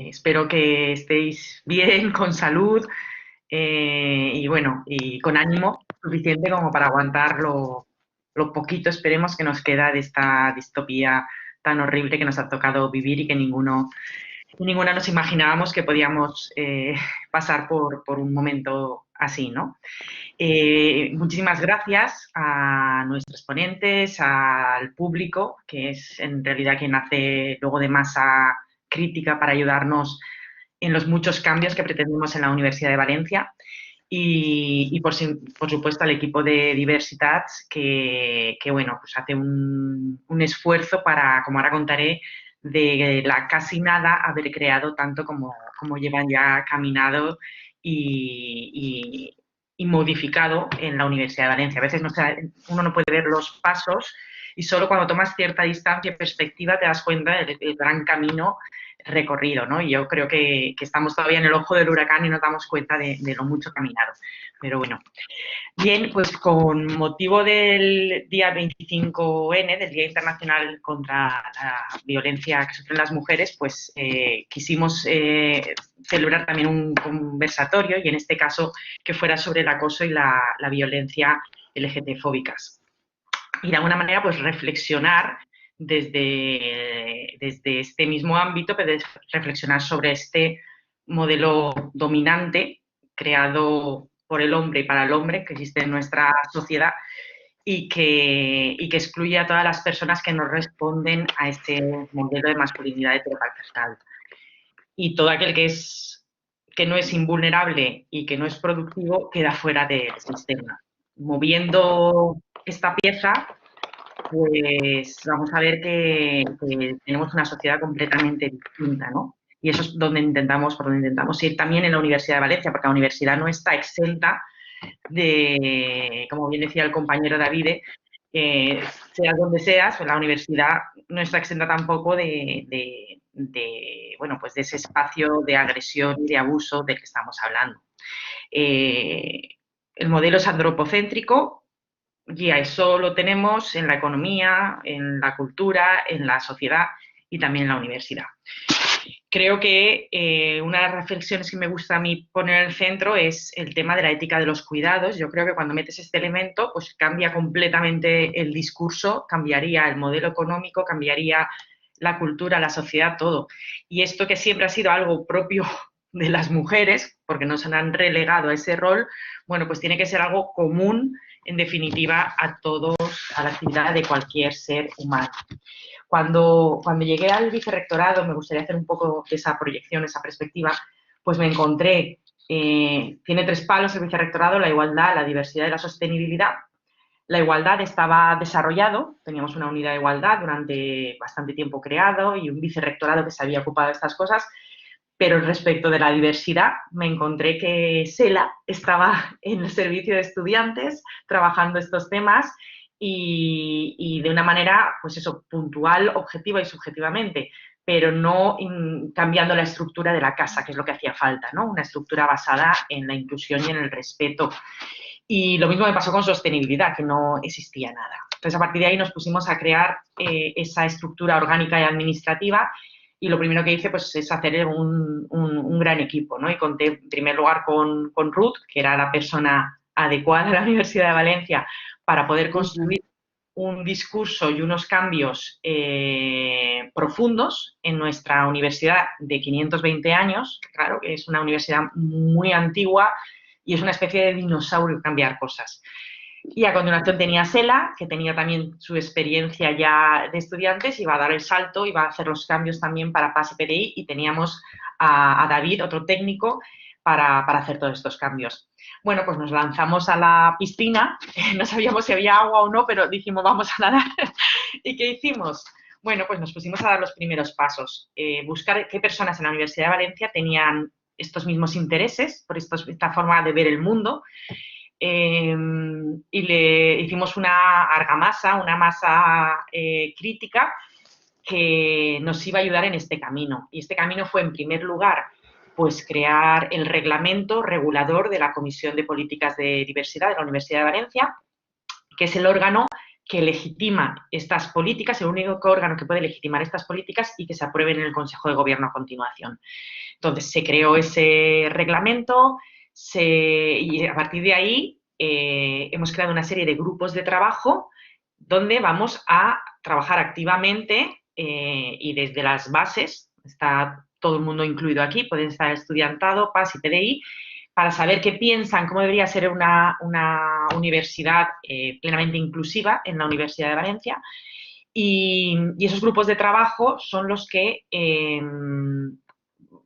Espero que estéis bien, con salud y bueno, y con ánimo suficiente como para aguantar lo poquito, esperemos, que nos queda de esta distopía tan horrible que nos ha tocado vivir y que ninguna nos imaginábamos que podíamos pasar por un momento así, ¿no? Muchísimas gracias a nuestros ponentes, al público, que es en realidad quien hace luego de masa crítica para ayudarnos en los muchos cambios que pretendemos en la Universidad de Valencia. Y por supuesto al equipo de Diversitats que bueno, pues hace un esfuerzo para, como ahora contaré, de la casi nada haber creado tanto como llevan ya caminado y, y modificado en la Universidad de Valencia. A veces uno no puede ver los pasos y solo cuando tomas cierta distancia y perspectiva te das cuenta del gran camino recorrido, ¿no? Y yo creo que estamos todavía en el ojo del huracán y nos damos cuenta de lo mucho caminado. Pero bueno. Bien, pues con motivo del día 25N, del Día Internacional contra la Violencia que sufren las mujeres, pues quisimos celebrar también un conversatorio y en este caso que fuera sobre el acoso y la violencia LGTB-fóbicas. Y de alguna manera pues reflexionar desde este mismo ámbito, pero reflexionar sobre este modelo dominante creado por el hombre y para el hombre que existe en nuestra sociedad y que excluye a todas las personas que no responden a este modelo de masculinidad heteropatriarcal. Y todo aquel que no es invulnerable y que no es productivo queda fuera del sistema. Moviendo esta pieza, pues vamos a ver que tenemos una sociedad completamente distinta, ¿no? Y eso es por donde intentamos ir también en la Universidad de Valencia, porque la universidad no está exenta de, como bien decía el compañero Davide, seas donde seas, pues la universidad no está exenta tampoco bueno, pues de ese espacio de agresión y de abuso del que estamos hablando. El modelo es antropocéntrico, y eso lo tenemos en la economía, en la cultura, en la sociedad y también en la universidad. Creo que una de las reflexiones que me gusta a mí poner en el centro es el tema de la ética de los cuidados. Yo creo que cuando metes este elemento, pues cambia completamente el discurso, cambiaría el modelo económico, cambiaría la cultura, la sociedad, todo. Y esto que siempre ha sido algo propio de las mujeres, porque nos han relegado a ese rol, bueno, pues tiene que ser algo común, en definitiva, a todos, a la actividad de cualquier ser humano. Cuando llegué al vicerrectorado, me gustaría hacer un poco esa proyección, esa perspectiva, pues me encontré, tiene 3 palos el vicerrectorado: la igualdad, la diversidad y la sostenibilidad. La igualdad estaba desarrollado, teníamos una unidad de igualdad durante bastante tiempo creado y un vicerrectorado que se había ocupado de estas cosas, pero respecto de la diversidad me encontré que SELA estaba en el servicio de estudiantes trabajando estos temas y de una manera, pues eso, puntual, objetiva y subjetivamente, pero no cambiando la estructura de la casa, que es lo que hacía falta, ¿no? Una estructura basada en la inclusión y en el respeto. Y lo mismo me pasó con sostenibilidad, que no existía nada. Entonces, a partir de ahí nos pusimos a crear esa estructura orgánica y administrativa y lo primero que hice pues, es hacer un gran equipo, ¿no? Y conté en primer lugar con Ruth, que era la persona adecuada de la Universidad de Valencia para poder construir un discurso y unos cambios profundos en nuestra universidad de 520 años, claro, que es una universidad muy antigua y es una especie de dinosaurio cambiar cosas. Y a continuación tenía Sela, que tenía también su experiencia ya de estudiantes, iba a dar el salto, iba a hacer los cambios también para PAS y PDI, y teníamos a David, otro técnico, para hacer todos estos cambios. Bueno, pues nos lanzamos a la piscina, no sabíamos si había agua o no, pero dijimos vamos a nadar. ¿Y qué hicimos? Bueno, pues nos pusimos a dar los primeros pasos, buscar qué personas en la Universidad de Valencia tenían estos mismos intereses, por esta forma de ver el mundo, y le hicimos una argamasa, una masa crítica que nos iba a ayudar en este camino. Y este camino fue, en primer lugar, pues crear el reglamento regulador de la Comisión de Políticas de Diversidad de la Universidad de Valencia, que es el órgano que legitima estas políticas, el único órgano que puede legitimar estas políticas y que se aprueben en el Consejo de Gobierno a continuación. Entonces, se creó ese reglamento y a partir de ahí hemos creado una serie de grupos de trabajo donde vamos a trabajar activamente y desde las bases, está todo el mundo incluido aquí, pueden estar estudiantado, PAS y PDI, para saber qué piensan, cómo debería ser una universidad plenamente inclusiva en la Universidad de Valencia. Y esos grupos de trabajo son los que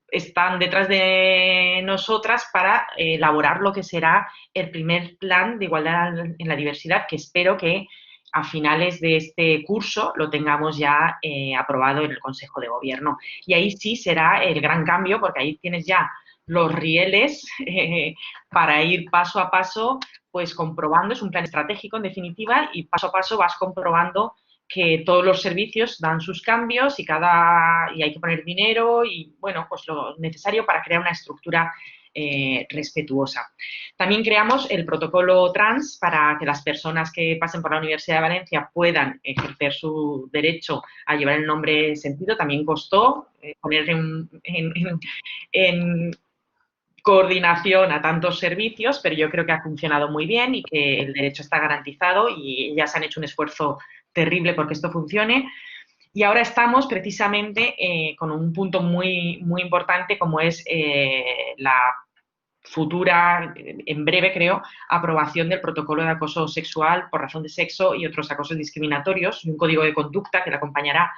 están detrás de nosotras para elaborar lo que será el primer plan de igualdad en la diversidad, que espero que a finales de este curso lo tengamos ya aprobado en el Consejo de Gobierno. Y ahí sí será el gran cambio, porque ahí tienes ya los rieles para ir paso a paso, pues comprobando, es un plan estratégico en definitiva, y paso a paso vas comprobando que todos los servicios dan sus cambios y hay que poner dinero y, bueno, pues lo necesario para crear una estructura respetuosa. También creamos el protocolo trans para que las personas que pasen por la Universidad de Valencia puedan ejercer su derecho a llevar el nombre sentido. También costó poner en coordinación a tantos servicios, pero yo creo que ha funcionado muy bien y que el derecho está garantizado y ya se han hecho un esfuerzo terrible porque esto funcione. Y ahora estamos precisamente con un punto muy, muy importante como es la futura, en breve creo, aprobación del protocolo de acoso sexual por razón de sexo y otros acosos discriminatorios y un código de conducta que le acompañará.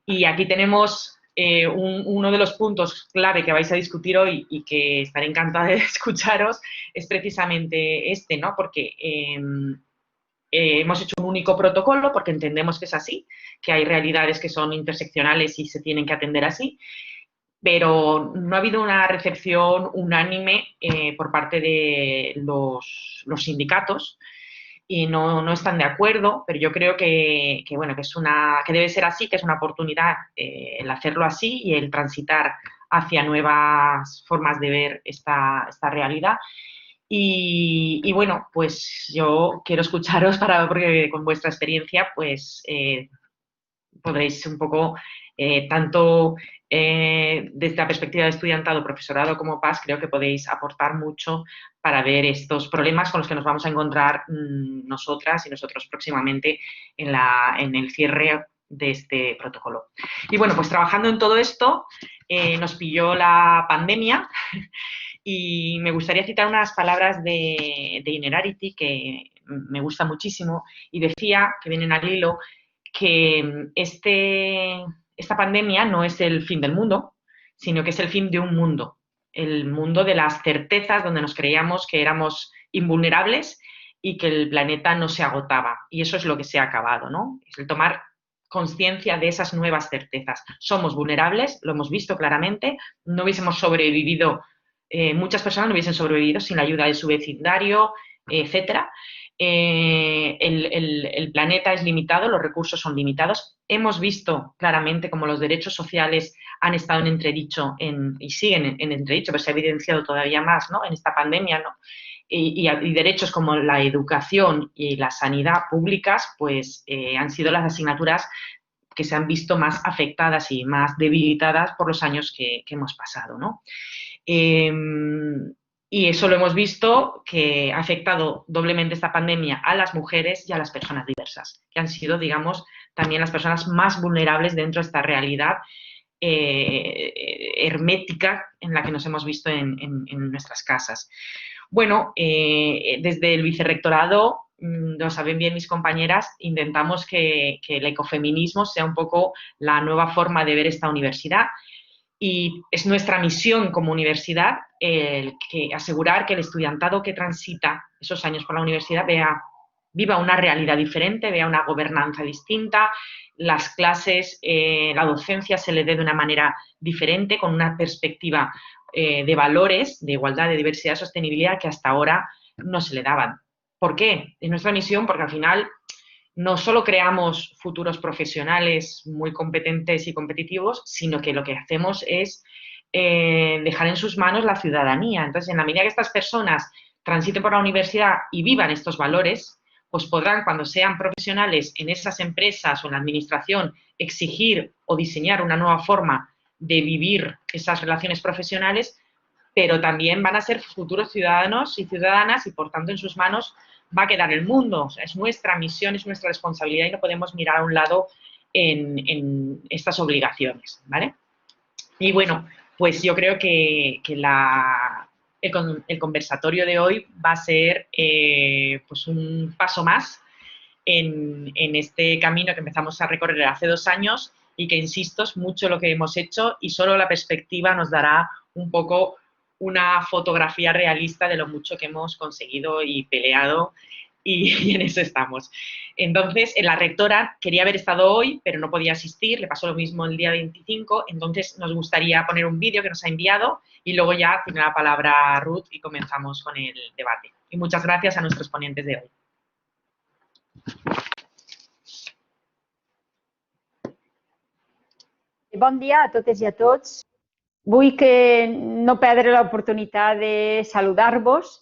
Y aquí tenemos uno de los puntos clave que vais a discutir hoy y que estaré encantada de escucharos es precisamente este, ¿no? Porque hemos hecho un único protocolo porque entendemos que es así, que hay realidades que son interseccionales y se tienen que atender así, pero no ha habido una recepción unánime por parte de los sindicatos y no están de acuerdo, pero yo creo bueno, que debe ser así, que es una oportunidad el hacerlo así y el transitar hacia nuevas formas de ver esta realidad. Y bueno, pues yo quiero escucharos porque con vuestra experiencia pues podréis un poco, tanto desde la perspectiva de estudiantado, profesorado como PAS, creo que podéis aportar mucho para ver estos problemas con los que nos vamos a encontrar nosotras y nosotros próximamente en el cierre de este protocolo. Y bueno, pues trabajando en todo esto, nos pilló la pandemia y me gustaría citar unas palabras de Inerarity que me gusta muchísimo y decía, que vienen al hilo, que esta pandemia no es el fin del mundo, sino que es el fin de un mundo, el mundo de las certezas donde nos creíamos que éramos invulnerables y que el planeta no se agotaba. Y eso es lo que se ha acabado, ¿no? Es el tomar conciencia de esas nuevas certezas. Somos vulnerables, lo hemos visto claramente, no hubiésemos sobrevivido, muchas personas no hubiesen sobrevivido sin la ayuda de su vecindario, etcétera. El planeta es limitado, los recursos son limitados. Hemos visto claramente cómo los derechos sociales han estado en entredicho y siguen en entredicho, pero se ha evidenciado todavía más, ¿no?, en esta pandemia, ¿no? Y derechos como la educación y la sanidad públicas, pues han sido las asignaturas que se han visto más afectadas y más debilitadas por los años que hemos pasado, ¿no? Y eso lo hemos visto que ha afectado doblemente esta pandemia a las mujeres y a las personas diversas, que han sido, digamos, también las personas más vulnerables dentro de esta realidad hermética en la que nos hemos visto en nuestras casas. Bueno, desde el vicerrectorado, lo saben bien mis compañeras, intentamos que el ecofeminismo sea un poco la nueva forma de ver esta universidad. Y es nuestra misión como universidad asegurar que el estudiantado que transita esos años por la universidad viva una realidad diferente, vea una gobernanza distinta, las clases, la docencia se le dé de una manera diferente, con una perspectiva de valores, de igualdad, de diversidad, de sostenibilidad que hasta ahora no se le daban. ¿Por qué? Es nuestra misión porque al final no solo creamos futuros profesionales muy competentes y competitivos, sino que lo que hacemos es dejar en sus manos la ciudadanía. Entonces, en la medida que estas personas transiten por la universidad y vivan estos valores, pues podrán, cuando sean profesionales en esas empresas o en la administración, exigir o diseñar una nueva forma de vivir esas relaciones profesionales, pero también van a ser futuros ciudadanos y ciudadanas y, por tanto, en sus manos va a quedar el mundo. O sea, es nuestra misión, es nuestra responsabilidad y no podemos mirar a un lado en estas obligaciones, ¿vale? Y bueno, pues yo creo que el conversatorio de hoy va a ser pues un paso más en este camino que empezamos a recorrer hace 2 años y que, insisto, es mucho lo que hemos hecho y solo la perspectiva nos dará un poco una fotografía realista de lo mucho que hemos conseguido y peleado y en eso estamos. Entonces, la rectora quería haber estado hoy, pero no podía asistir, le pasó lo mismo el día 25, entonces nos gustaría poner un vídeo que nos ha enviado y luego ya tiene la palabra Ruth y comenzamos con el debate. Y muchas gracias a nuestros ponentes de hoy. Bon dia a totes i a tots. Vull que no perdre l'oportunitat de saludar-vos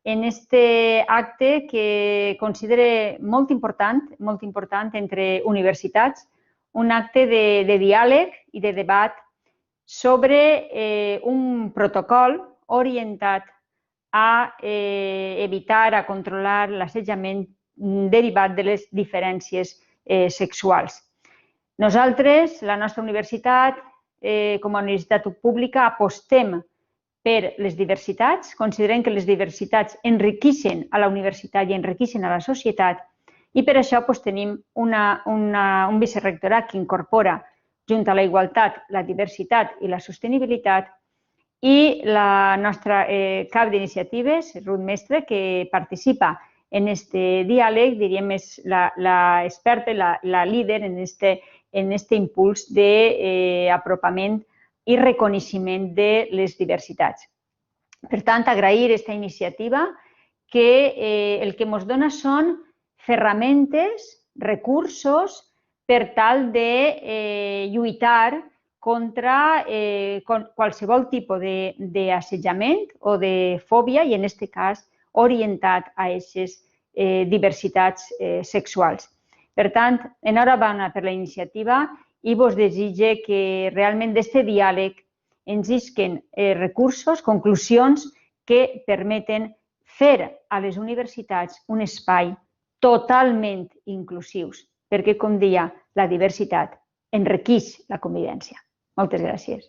en este acte que considere molt important entre universitats, un acte de diàleg i de debat sobre un protocol orientat a evitar, a controlar l'assetjament derivat de les diferències sexuals. Nosaltres, la nostra universitat, com a universitat pública, apostem per les diversitats, considerem que les diversitats enriqueixen a la universitat i enriqueixen a la societat i per això tenim un vicerectorat que incorpora, junt a la igualtat, la diversitat i la sostenibilitat, i la nostra cap d'iniciatives, Ruth Mestre, que participa en aquest diàleg, diríem, és l'experta, la líder en aquest impuls d'apropament i reconeixement de les diversitats. Per tant, agrair aquesta iniciativa que el que ens dona són ferramentes, recursos per tal de lluitar contra qualsevol tipus d'assetjament o de fòbia i, en aquest cas, orientat a aquestes diversitats sexuals. Per tant, enhorabona per la iniciativa i vos desitge que realment d'aquest diàleg ens isquen recursos, conclusions que permeten fer a les universitats un espai totalment inclusius, perquè, com deia, la diversitat enriqueix la convivència. Moltes gràcies.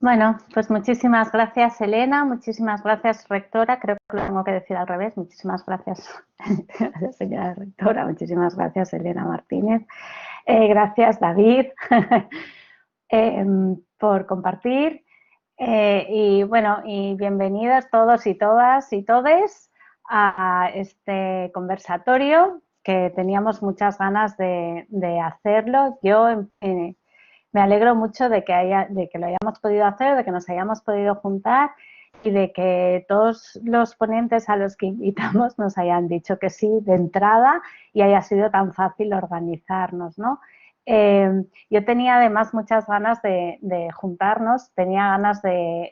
Bueno, pues muchísimas gracias, Elena, muchísimas gracias, rectora. Creo que lo tengo que decir al revés. Muchísimas gracias, señora rectora. Muchísimas gracias, Elena Martínez. Gracias, David, por compartir. Y bueno, y bienvenidos todos y todas y todes a este conversatorio que teníamos muchas ganas de hacerlo. Yo me alegro mucho de que lo hayamos podido hacer, de que nos hayamos podido juntar y de que todos los ponentes a los que invitamos nos hayan dicho que sí de entrada y haya sido tan fácil organizarnos, ¿no? Yo tenía además muchas ganas de juntarnos, tenía ganas de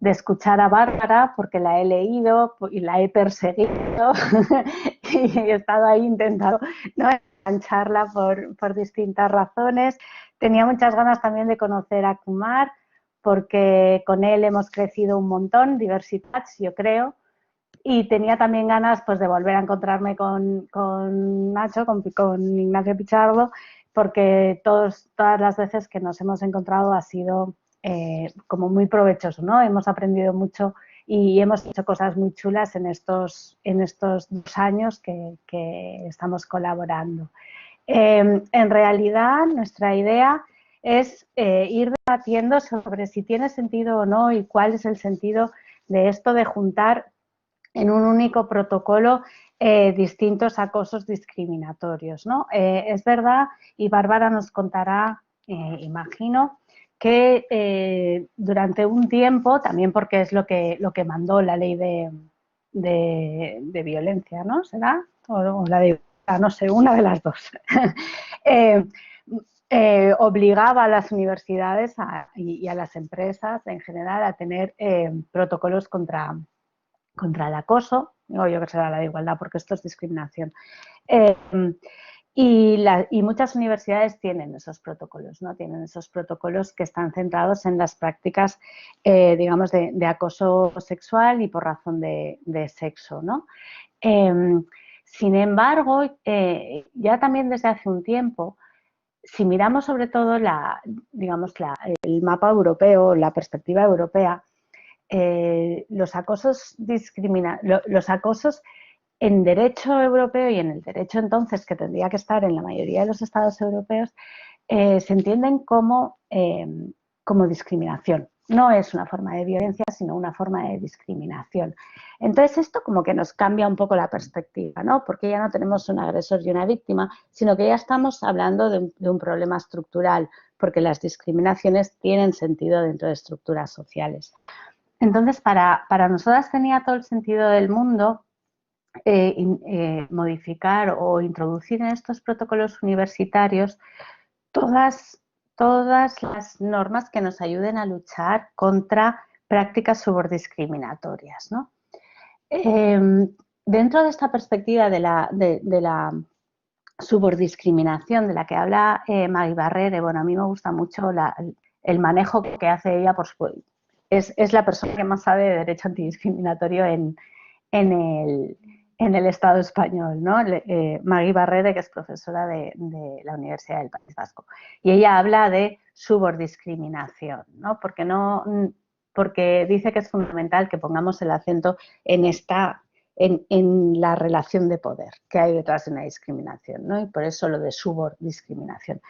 escuchar a Bárbara porque la he leído y la he perseguido y he estado ahí intentando, ¿no?, engancharla por distintas razones. Tenía muchas ganas también de conocer a Kumar porque con él hemos crecido un montón, Diversitats, yo creo, y tenía también ganas pues de volver a encontrarme con Nacho, con Ignacio Pichardo, porque todas las veces que nos hemos encontrado ha sido como muy provechoso, ¿no? Hemos aprendido mucho y hemos hecho cosas muy chulas en estos 2 años que estamos colaborando. En realidad, nuestra idea es ir debatiendo sobre si tiene sentido o no y cuál es el sentido de esto de juntar en un único protocolo distintos acosos discriminatorios, ¿no? Es verdad, y Bárbara nos contará, imagino, que durante un tiempo, también porque es lo que mandó la ley de violencia, ¿no? ¿Será? O la de, no sé, una de las dos. obligaba a las universidades y a las empresas en general a tener protocolos contra el acoso, digo yo que será la de igualdad porque esto es discriminación. Y muchas universidades tienen esos protocolos, ¿no? Tienen esos protocolos que están centrados en las prácticas, digamos, de acoso sexual y por razón de sexo, ¿no? Sin embargo, ya también desde hace un tiempo, si miramos sobre todo digamos, el mapa europeo, la perspectiva europea, los acosos en derecho europeo y en el derecho entonces que tendría que estar en la mayoría de los estados europeos, se entienden como discriminación. No es una forma de violencia, sino una forma de discriminación. Entonces, esto como que nos cambia un poco la perspectiva, ¿no? Porque ya no tenemos un agresor y una víctima, sino que ya estamos hablando de un problema estructural, porque las discriminaciones tienen sentido dentro de estructuras sociales. Entonces, para nosotras tenía todo el sentido del mundo modificar o introducir en estos protocolos universitarios todas las normas que nos ayuden a luchar contra prácticas subordiscriminatorias, ¿no? Dentro de esta perspectiva de la subordiscriminación de la que habla Maggie Barrere, bueno, a mí me gusta mucho el manejo que hace ella, por supuesto. Es la persona que más sabe de derecho antidiscriminatorio en el Estado español, ¿no? Maggie Barrere, que es profesora de la Universidad del País Vasco. Y ella habla de subordiscriminación, ¿no? Porque dice que es fundamental que pongamos el acento en la relación de poder que hay detrás de una discriminación, ¿no? Y por eso lo de subordiscriminación.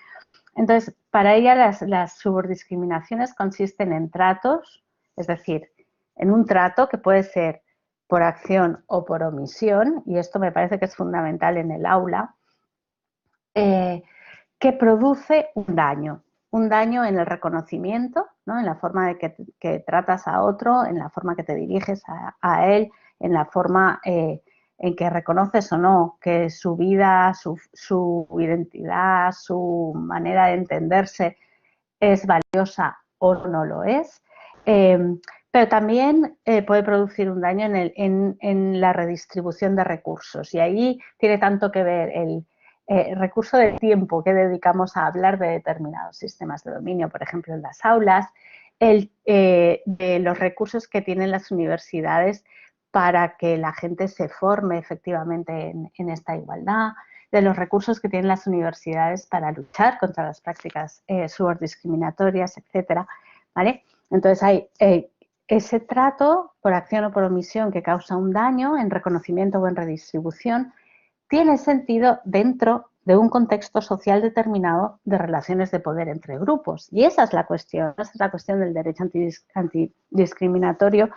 Entonces, para ella las subordiscriminaciones consisten en tratos, es decir, en un trato que puede ser por acción o por omisión, y esto me parece que es fundamental en el aula, que produce un daño en el reconocimiento, ¿no? En la forma de que tratas a otro, en la forma que te diriges a él, en la forma en que reconoces o no que su vida, su identidad, su manera de entenderse es valiosa o no lo es. Pero también puede producir un daño en la redistribución de recursos, y ahí tiene tanto que ver el recurso del tiempo que dedicamos a hablar de determinados sistemas de dominio, por ejemplo en las aulas, de los recursos que tienen las universidades para que la gente se forme efectivamente en esta igualdad, de los recursos que tienen las universidades para luchar contra las prácticas subordiscriminatorias, etcétera, ¿vale? Entonces hay ese trato por acción o por omisión que causa un daño en reconocimiento o en redistribución, tiene sentido dentro de un contexto social determinado de relaciones de poder entre grupos. Y esa es la cuestión del derecho antidiscriminatorio,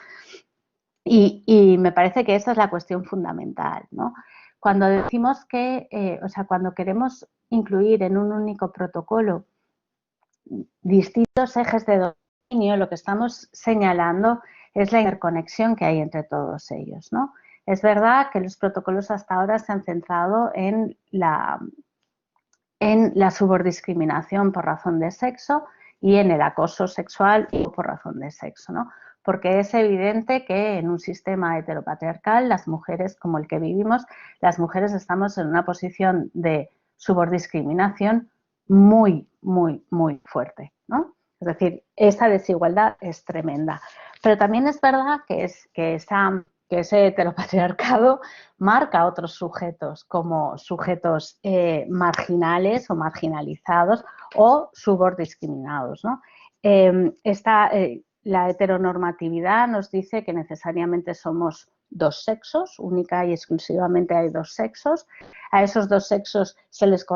y me parece que esa es la cuestión fundamental, ¿no? Cuando decimos cuando queremos incluir en un único protocolo distintos ejes de dominio, lo que estamos señalando es la interconexión que hay entre todos ellos, ¿no? Es verdad que los protocolos hasta ahora se han centrado en la subordiscriminación por razón de sexo y en el acoso sexual por razón de sexo, ¿no? Porque es evidente que en un sistema heteropatriarcal, las mujeres, como el que vivimos, las mujeres estamos en una posición de subordiscriminación muy, muy, muy fuerte, ¿no? Es decir, esa desigualdad es tremenda. Pero también es verdad que ese heteropatriarcado marca otros sujetos como sujetos marginales o marginalizados o subordiscriminados, ¿no? La heteronormatividad nos dice que necesariamente somos dos sexos, única y exclusivamente hay dos sexos. A esos dos sexos se les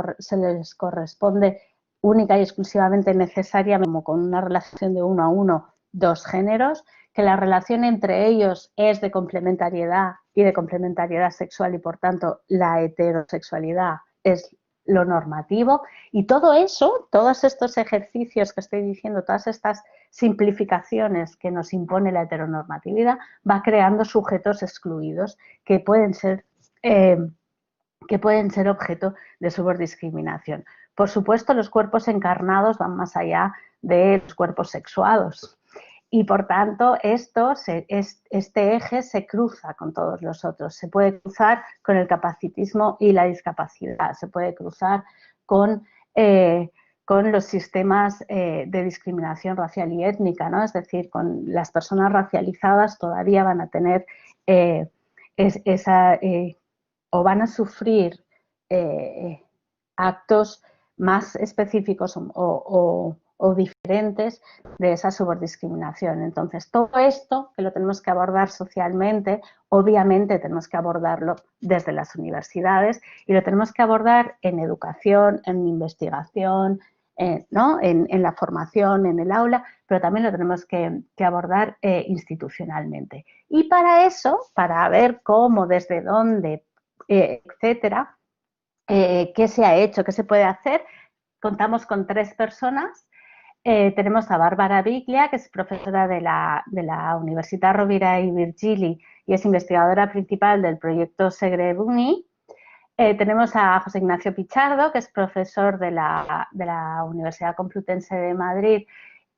corresponde única y exclusivamente necesariamente, como con una relación de 1 a 1, dos géneros, que la relación entre ellos es de complementariedad y de complementariedad sexual, y por tanto la heterosexualidad es lo normativo, y todo eso, todos estos ejercicios que estoy diciendo, todas estas simplificaciones que nos impone la heteronormatividad, va creando sujetos excluidos que pueden ser objeto de subordiscriminación. Por supuesto, los cuerpos encarnados van más allá de los cuerpos sexuados y, por tanto, este eje se cruza con todos los otros. Se puede cruzar con el capacitismo y la discapacidad, se puede cruzar con los sistemas de discriminación racial y étnica, ¿no? Es decir, con las personas racializadas todavía van a tener o van a sufrir actos más específicos o diferentes de esa subordiscriminación. Entonces, todo esto que lo tenemos que abordar socialmente, obviamente tenemos que abordarlo desde las universidades y lo tenemos que abordar en educación, en investigación, ¿no? en la formación, en el aula, pero también lo tenemos que abordar institucionalmente. Y para eso, para ver cómo, desde dónde, etcétera, qué se ha hecho, qué se puede hacer, contamos con 3 personas. Tenemos a Bárbara Biglia, que es profesora de la Universitat Rovira i Virgili y es investigadora principal del proyecto Segrebuni. Tenemos a José Ignacio Pichardo, que es profesor de la Universidad Complutense de Madrid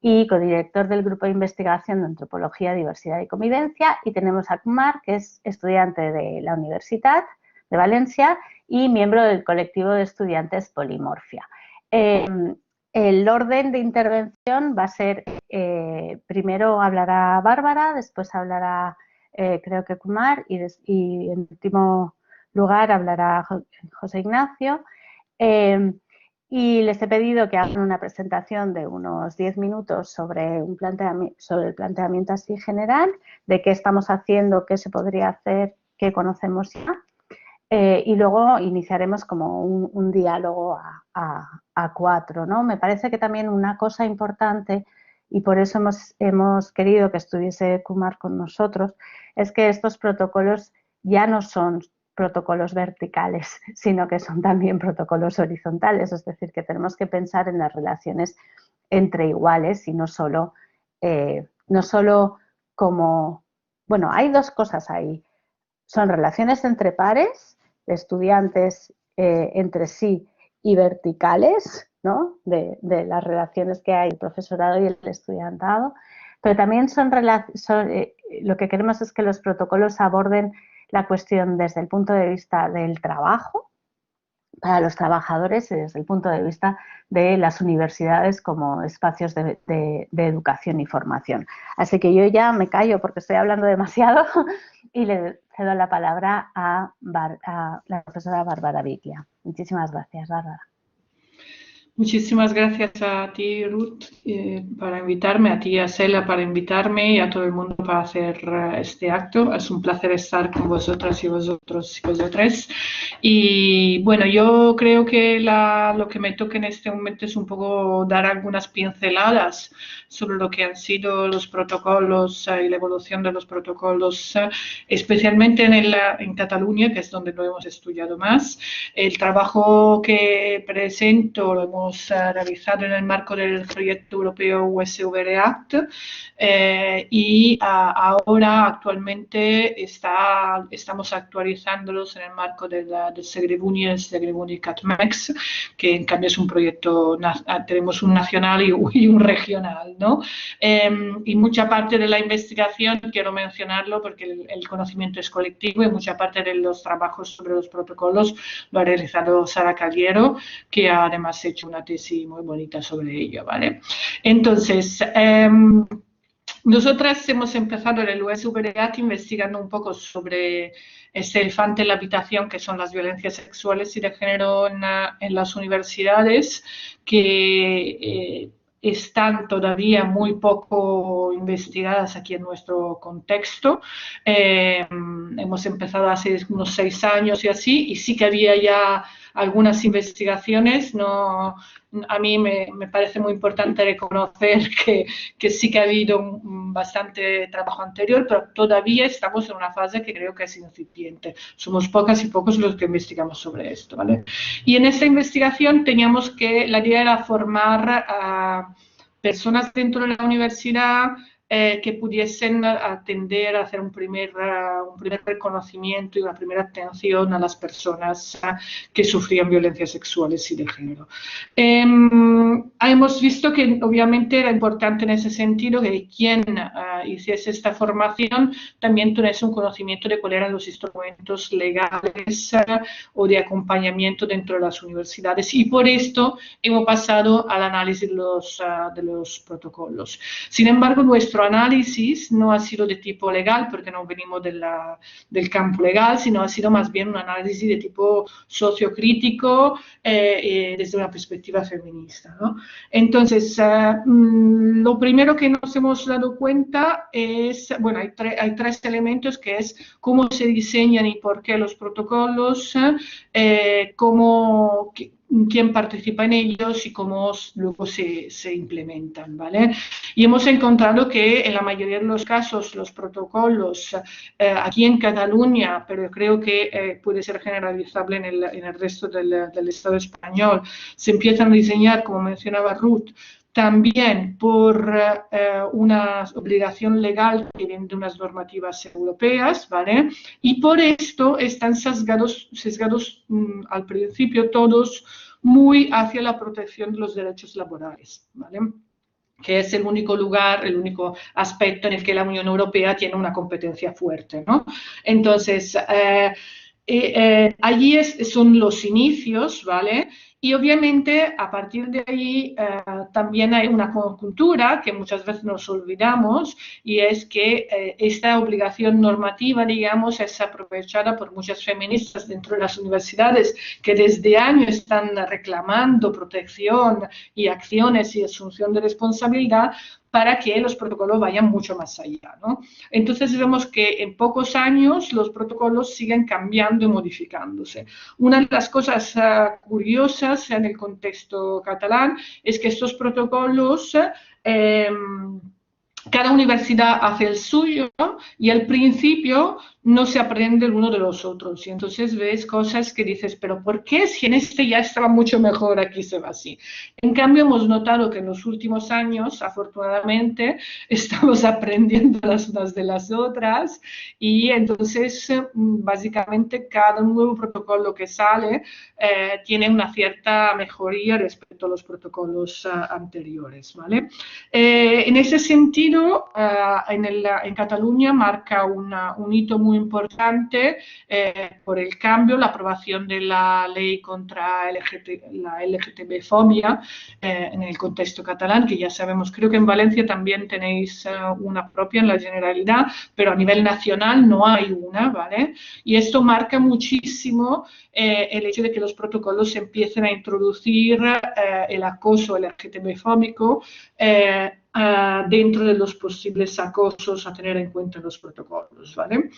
y codirector del Grupo de Investigación de Antropología, Diversidad y Convivencia. Y tenemos a Kumar, que es estudiante de la Universitat de Valencia y miembro del colectivo de estudiantes Polimorfia. El orden de intervención va a ser, primero hablará Bárbara, después hablará creo que Kumar y en último lugar hablará José Ignacio. Y les he pedido que hagan una presentación de unos 10 minutos sobre el planteamiento así general, de qué estamos haciendo, qué se podría hacer, qué conocemos ya. Y luego iniciaremos como un diálogo a 4, ¿no? Me parece que también una cosa importante, y por eso hemos querido que estuviese Kumar con nosotros, es que estos protocolos ya no son protocolos verticales, sino que son también protocolos horizontales, es decir, que tenemos que pensar en las relaciones entre iguales y no solo como... Bueno, hay 2 cosas ahí. Son relaciones entre pares, de estudiantes entre sí y verticales, ¿no? de las relaciones que hay el profesorado y el estudiantado, pero también lo que queremos es que los protocolos aborden la cuestión desde el punto de vista del trabajo para los trabajadores y desde el punto de vista de las universidades como espacios de educación y formación. Así que yo ya me callo porque estoy hablando demasiado y le cedo la palabra a la profesora Bárbara Biglia. Muchísimas gracias, Bárbara. Muchísimas gracias a ti, Ruth, para invitarme, a ti y a Sela para invitarme y a todo el mundo para hacer este acto. Es un placer estar con vosotras y vosotros y vosotras. Y bueno, yo creo que lo que me toca en este momento es un poco dar algunas pinceladas sobre lo que han sido los protocolos y la evolución de los protocolos, especialmente en Cataluña, que es donde lo hemos estudiado más. El trabajo que presento lo hemos realizado en el marco del proyecto europeo USVR Act y ahora actualmente estamos actualizándolos en el marco del Segrebuni y el Segrebuni CatMex, que en cambio es un proyecto, tenemos un nacional y un regional, ¿no? Y mucha parte de la investigación, quiero mencionarlo porque el conocimiento es colectivo y mucha parte de los trabajos sobre los protocolos lo ha realizado Sara Caliero, que ha además hecho una tesis muy bonita sobre ello, ¿vale? Entonces, nosotras hemos empezado en el USVR investigando un poco sobre ese elefante en la habitación, que son las violencias sexuales y de género en las universidades, que están todavía muy poco investigadas aquí en nuestro contexto. Hemos empezado hace unos 6 años y así, y sí que había ya algunas investigaciones. A mí me parece muy importante reconocer que sí que ha habido bastante trabajo anterior, pero todavía estamos en una fase que creo que es incipiente. Somos pocas y pocos los que investigamos sobre esto, ¿vale? Y en esta investigación la idea era formar a personas dentro de la universidad que pudiesen atender a hacer un primer reconocimiento y una primera atención a las personas que sufrían violencias sexuales y de género. Hemos visto que obviamente era importante en ese sentido que quien hiciese esta formación también tuviese un conocimiento de cuáles eran los instrumentos legales o de acompañamiento dentro de las universidades, y por esto hemos pasado al análisis de los protocolos. Sin embargo, nuestro análisis no ha sido de tipo legal, porque no venimos del campo legal, sino ha sido más bien un análisis de tipo sociocrítico desde una perspectiva feminista, ¿no? Entonces, lo primero que nos hemos dado cuenta es, bueno, hay tres elementos, que es cómo se diseñan y por qué los protocolos, quién participa en ellos y cómo luego se implementan, ¿vale? Y hemos encontrado que en la mayoría de los casos los protocolos aquí en Cataluña, pero creo que puede ser generalizable en el resto del Estado español, se empiezan a diseñar, como mencionaba Ruth, también por una obligación legal que viene de unas normativas europeas, ¿vale? Y por esto están sesgados al principio todos muy hacia la protección de los derechos laborales, ¿vale? Que es el único lugar, el único aspecto en el que la Unión Europea tiene una competencia fuerte, ¿no? Entonces, allí son los inicios, ¿vale? Y obviamente a partir de ahí también hay una conjuntura que muchas veces nos olvidamos, y es que esta obligación normativa, digamos, es aprovechada por muchas feministas dentro de las universidades que desde años están reclamando protección y acciones y asunción de responsabilidad para que los protocolos vayan mucho más allá, ¿no? Entonces vemos que en pocos años los protocolos siguen cambiando y modificándose. Una de las cosas curiosas en el contexto catalán es que estos protocolos, cada universidad hace el suyo y al principio no se aprende el uno de los otros, y entonces ves cosas que dices, pero ¿por qué si en este ya estaba mucho mejor, aquí se va así? En cambio, hemos notado que en los últimos años, afortunadamente, estamos aprendiendo las unas de las otras, y entonces básicamente cada nuevo protocolo que sale tiene una cierta mejoría respecto a los protocolos anteriores, ¿vale? En ese sentido, en Cataluña marca un hito muy importante por el cambio, la aprobación de la ley contra la LGTB-fobia en el contexto catalán, que ya sabemos, creo que en Valencia también tenéis una propia en la Generalidad, pero a nivel nacional no hay una, ¿vale? Y esto marca muchísimo el hecho de que los protocolos empiecen a introducir el acoso LGTB-fóbico dentro de los posibles acosos a tener en cuenta en los protocolos, ¿vale?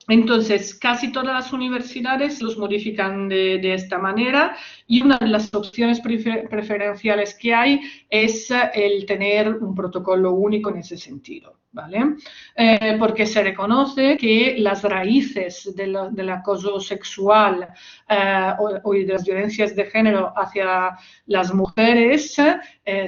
Entonces, casi todas las universidades los modifican de esta manera, y una de las opciones preferenciales que hay es el tener un protocolo único en ese sentido, ¿vale? Porque se reconoce que las raíces del acoso sexual o de las violencias de género hacia las mujeres,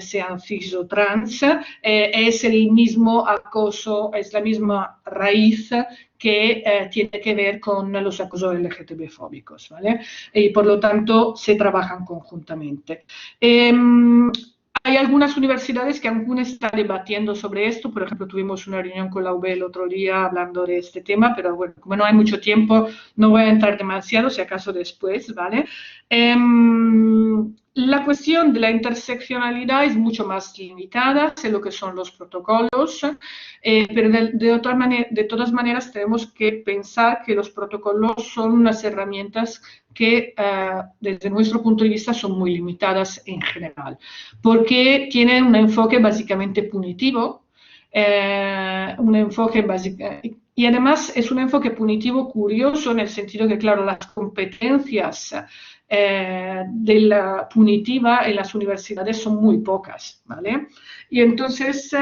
sean cis o trans, es el mismo acoso, es la misma raíz que tiene que ver con los acosos LGTB-fóbicos, ¿vale? Y por lo tanto se trabajan conjuntamente. Hay algunas universidades que aún están debatiendo sobre esto. Por ejemplo, tuvimos una reunión con la UB el otro día hablando de este tema, pero bueno, como no hay mucho tiempo, no voy a entrar demasiado, si acaso después, ¿vale? La cuestión de la interseccionalidad es mucho más limitada, sé lo que son los protocolos, pero de todas maneras tenemos que pensar que los protocolos son unas herramientas que desde nuestro punto de vista son muy limitadas en general, porque tienen un enfoque básicamente punitivo, y además es un enfoque punitivo curioso en el sentido que, claro, las competencias de la punitiva en las universidades son muy pocas, ¿vale? Y entonces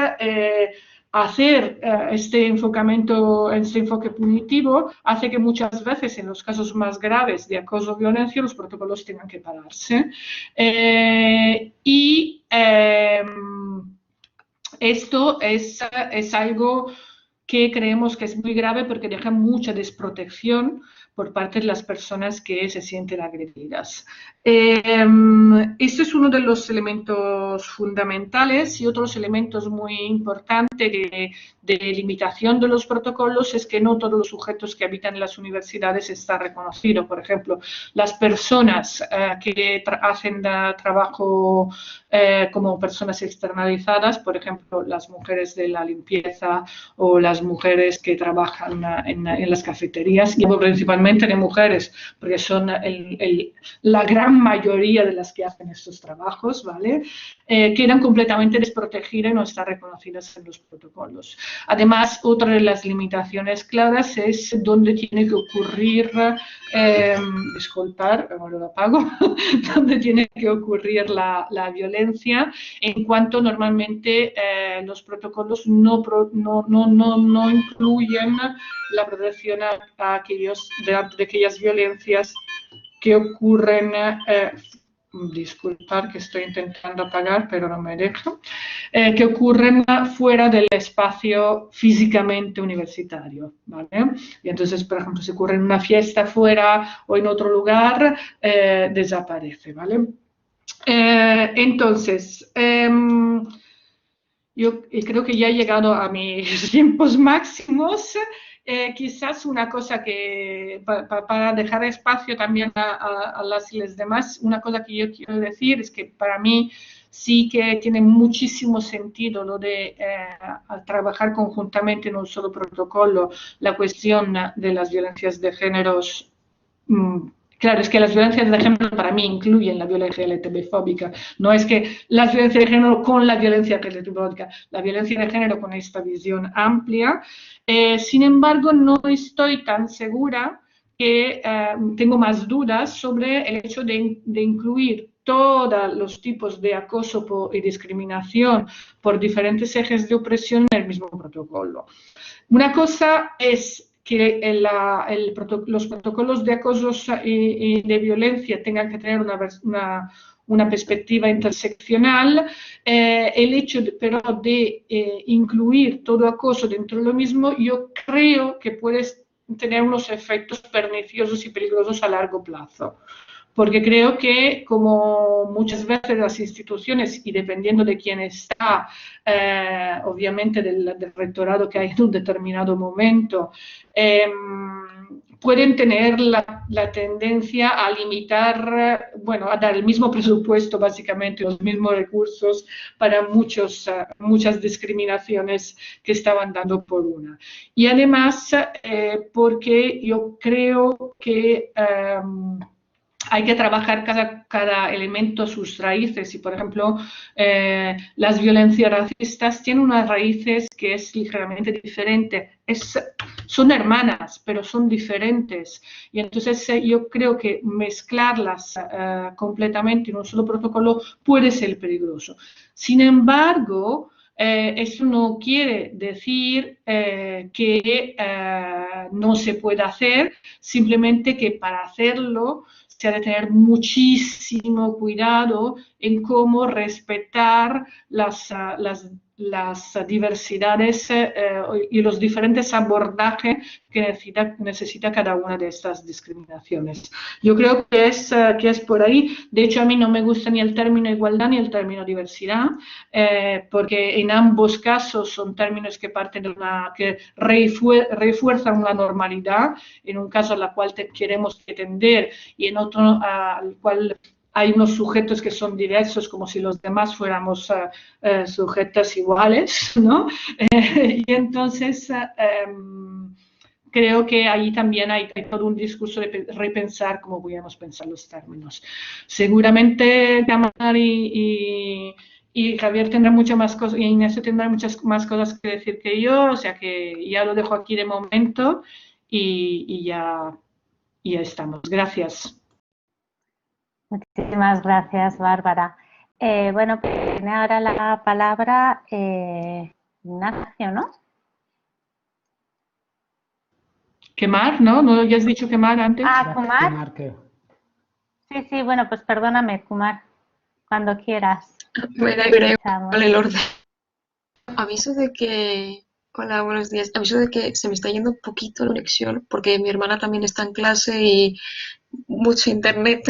hacer este enfoque punitivo hace que muchas veces en los casos más graves de acoso o violencia los protocolos tengan que pararse esto es algo que creemos que es muy grave porque deja mucha desprotección por parte de las personas que se sienten agredidas. Este es uno de los elementos fundamentales, y otros elementos muy importantes de limitación de los protocolos es que no todos los sujetos que habitan en las universidades están reconocidos. Por ejemplo, las personas que hacen trabajo como personas externalizadas, por ejemplo, las mujeres de la limpieza o las mujeres que trabajan en las cafeterías, y principalmente de mujeres, porque son la gran mayoría de las que hacen estos trabajos, ¿vale? Quedan completamente desprotegidas y no están reconocidas en los protocolos. Además, otra de las limitaciones claras es dónde tiene que ocurrir, disculpar, ahora lo apago, dónde tiene que ocurrir la violencia, en cuanto normalmente los protocolos no incluyen la protección a aquellos, de aquellas violencias que ocurren, disculpar que estoy intentando apagar, pero no me deja, que ocurren fuera del espacio físicamente universitario, ¿vale? Y entonces, por ejemplo, si ocurre en una fiesta fuera o en otro lugar, desaparece, ¿vale? Entonces, yo creo que ya he llegado a mis tiempos máximos. Quizás una cosa que, para dejar espacio también a las y los demás, una cosa que yo quiero decir es que para mí sí que tiene muchísimo sentido lo de trabajar conjuntamente en un solo protocolo la cuestión de las violencias de géneros. Claro, es que las violencias de género para mí incluyen la violencia LGTB-fóbica. No es que las violencias de género con la violencia LGTB-fóbica, la violencia de género con esta visión amplia. Sin embargo, no estoy tan segura, que tengo más dudas sobre el hecho de incluir todos los tipos de acoso y discriminación por diferentes ejes de opresión en el mismo protocolo. Una cosa es que los protocolos de acoso y de violencia tengan que tener una perspectiva interseccional. El hecho, pero, de incluir todo acoso dentro de lo mismo, yo creo que puede tener unos efectos perniciosos y peligrosos a largo plazo. Porque creo que, como muchas veces las instituciones, y dependiendo de quién está, obviamente del rectorado que hay en un determinado momento, pueden tener la tendencia a limitar, bueno, a dar el mismo presupuesto, básicamente, los mismos recursos para muchas discriminaciones que estaban dando por una. Y además, porque yo creo que hay que trabajar cada elemento a sus raíces. Y, por ejemplo, las violencias racistas tienen unas raíces que es ligeramente diferente. Son hermanas, pero son diferentes. Y entonces yo creo que mezclarlas completamente en un solo protocolo puede ser peligroso. Sin embargo, eso no quiere decir que no se pueda hacer, simplemente que para hacerlo se ha de tener muchísimo cuidado en cómo respetar las diversidades y los diferentes abordajes que necesita cada una de estas discriminaciones. Yo creo que es por ahí. De hecho, a mí no me gusta ni el término igualdad ni el término diversidad, porque en ambos casos son términos que parten de que refuerzan una normalidad, en un caso a la cual queremos tender y en otro al cual hay unos sujetos que son diversos, como si los demás fuéramos sujetos iguales, ¿no? Y entonces creo que ahí también hay todo un discurso de repensar cómo podemos pensar los términos. Seguramente Tamar y Javier tendrá muchas más cosas, y Ignacio tendrá muchas más cosas que decir que yo, o sea que ya lo dejo aquí de momento y ya estamos. Gracias. Muchísimas gracias, Bárbara. Bueno, tiene ahora la palabra Ignacio, ¿no? Quemar, ¿no? ¿No ya has dicho quemar antes? Ah, Kumar. Sí, bueno, pues perdóname, Kumar, cuando quieras. Me da igual el orden. Aviso de que... Hola, buenos días. Aviso de que se me está yendo un poquito la conexión porque mi hermana también está en clase y mucho internet.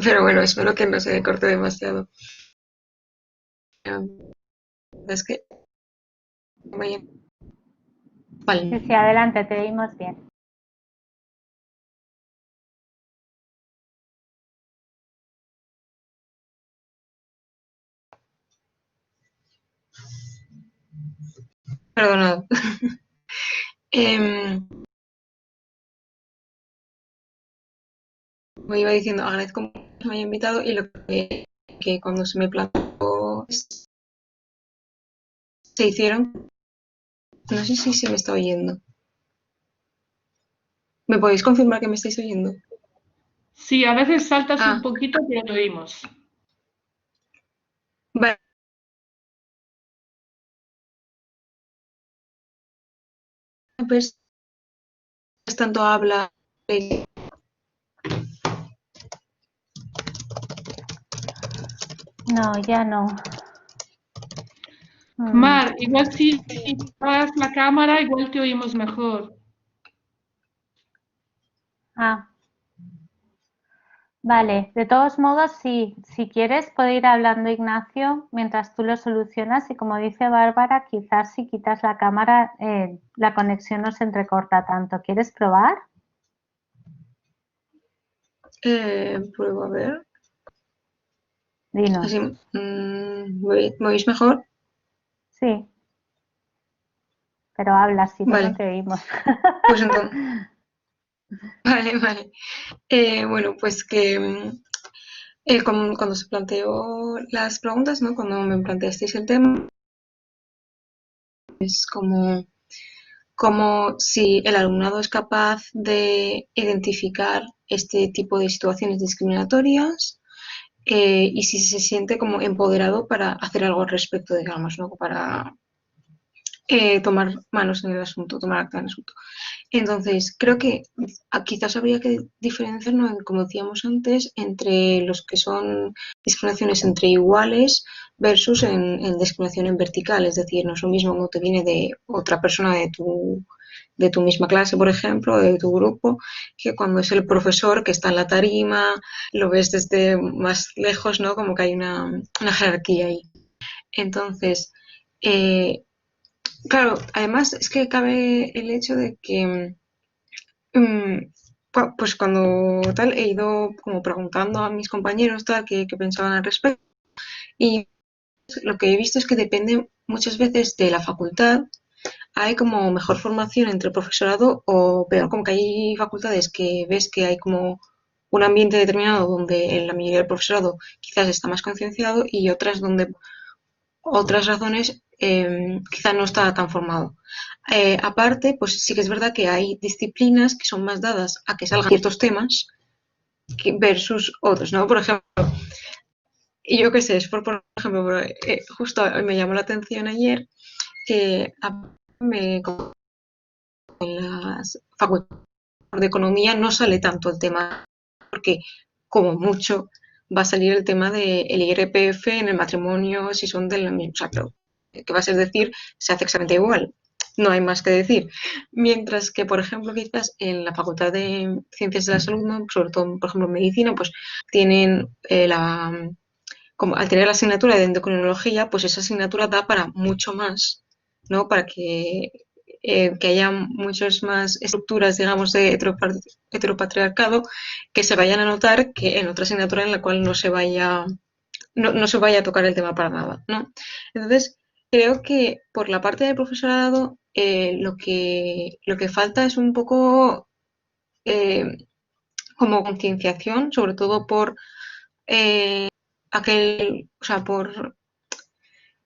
Pero bueno, espero que no se corte demasiado. Es que... Sí, Vale. sí, adelante, te oímos bien. Perdonad. Em, me iba diciendo, agradezco que me haya invitado y lo que cuando se me planteó se hicieron. No sé si se me está oyendo. ¿Me podéis confirmar que me estáis oyendo? Sí, a veces saltas un Ah, poquito, pero te oímos. vale. Pues tanto habla. No, ya no. Mar, igual si apagas la cámara, igual te oímos mejor. Ah, vale. De todos modos, sí, si quieres, puede ir hablando Ignacio mientras tú lo solucionas y como dice Bárbara, quizás si quitas la cámara la conexión no se entrecorta tanto. ¿Quieres probar? Pruebo a ver. Dinos. Así, ¿me oís mejor? Sí, pero habla, si no, no Vale, te oímos. pues entonces, vale, vale. Bueno, pues que cuando se planteó las preguntas, ¿no? Cuando me planteasteis el tema, es como si el alumnado es capaz de identificar este tipo de situaciones discriminatorias y si se siente como empoderado para hacer algo al respecto, digamos, ¿no? Para tomar manos en el asunto, tomar acta en el asunto. Entonces, creo que quizás habría que diferenciar, ¿no? Como decíamos antes, entre los que son discriminaciones entre iguales versus en discriminación en vertical. Es decir, no es lo mismo cuando te viene de otra persona de tu misma clase, por ejemplo, de tu grupo, que cuando es el profesor que está en la tarima, lo ves desde más lejos, ¿no? Como que hay una jerarquía ahí. Entonces, eh, claro, además es que cabe el hecho de que pues cuando tal he ido como preguntando a mis compañeros tal qué pensaban al respecto y lo que he visto es que depende muchas veces de la facultad. Hay como mejor formación entre el profesorado o peor, como que hay facultades que ves que hay como un ambiente determinado donde en la mayoría del profesorado quizás está más concienciado y otras donde otras razones quizá no está tan formado. Aparte, pues sí que es verdad que hay disciplinas que son más dadas a que salgan ciertos temas versus otros, ¿no? Por ejemplo, y yo qué sé, es por ejemplo, justo me llamó la atención ayer que me, en las facultades de economía no sale tanto el tema, porque como mucho va a salir el tema del IRPF en el matrimonio si son del mismo, o sea, que vas a decir, se hace exactamente igual. No hay más que decir. Mientras que, por ejemplo, quizás en la Facultad de Ciencias de la Salud, ¿no? Sobre todo, por ejemplo, en medicina, pues tienen como al tener la asignatura de endocrinología, pues esa asignatura da para mucho más, ¿no? Para que haya muchas más estructuras, digamos, de heteropatriarcado que se vayan a notar que en otra asignatura en la cual no se vaya a tocar el tema para nada, ¿no? Entonces, creo que por la parte del profesorado lo que falta es un poco como concienciación, sobre todo por o sea,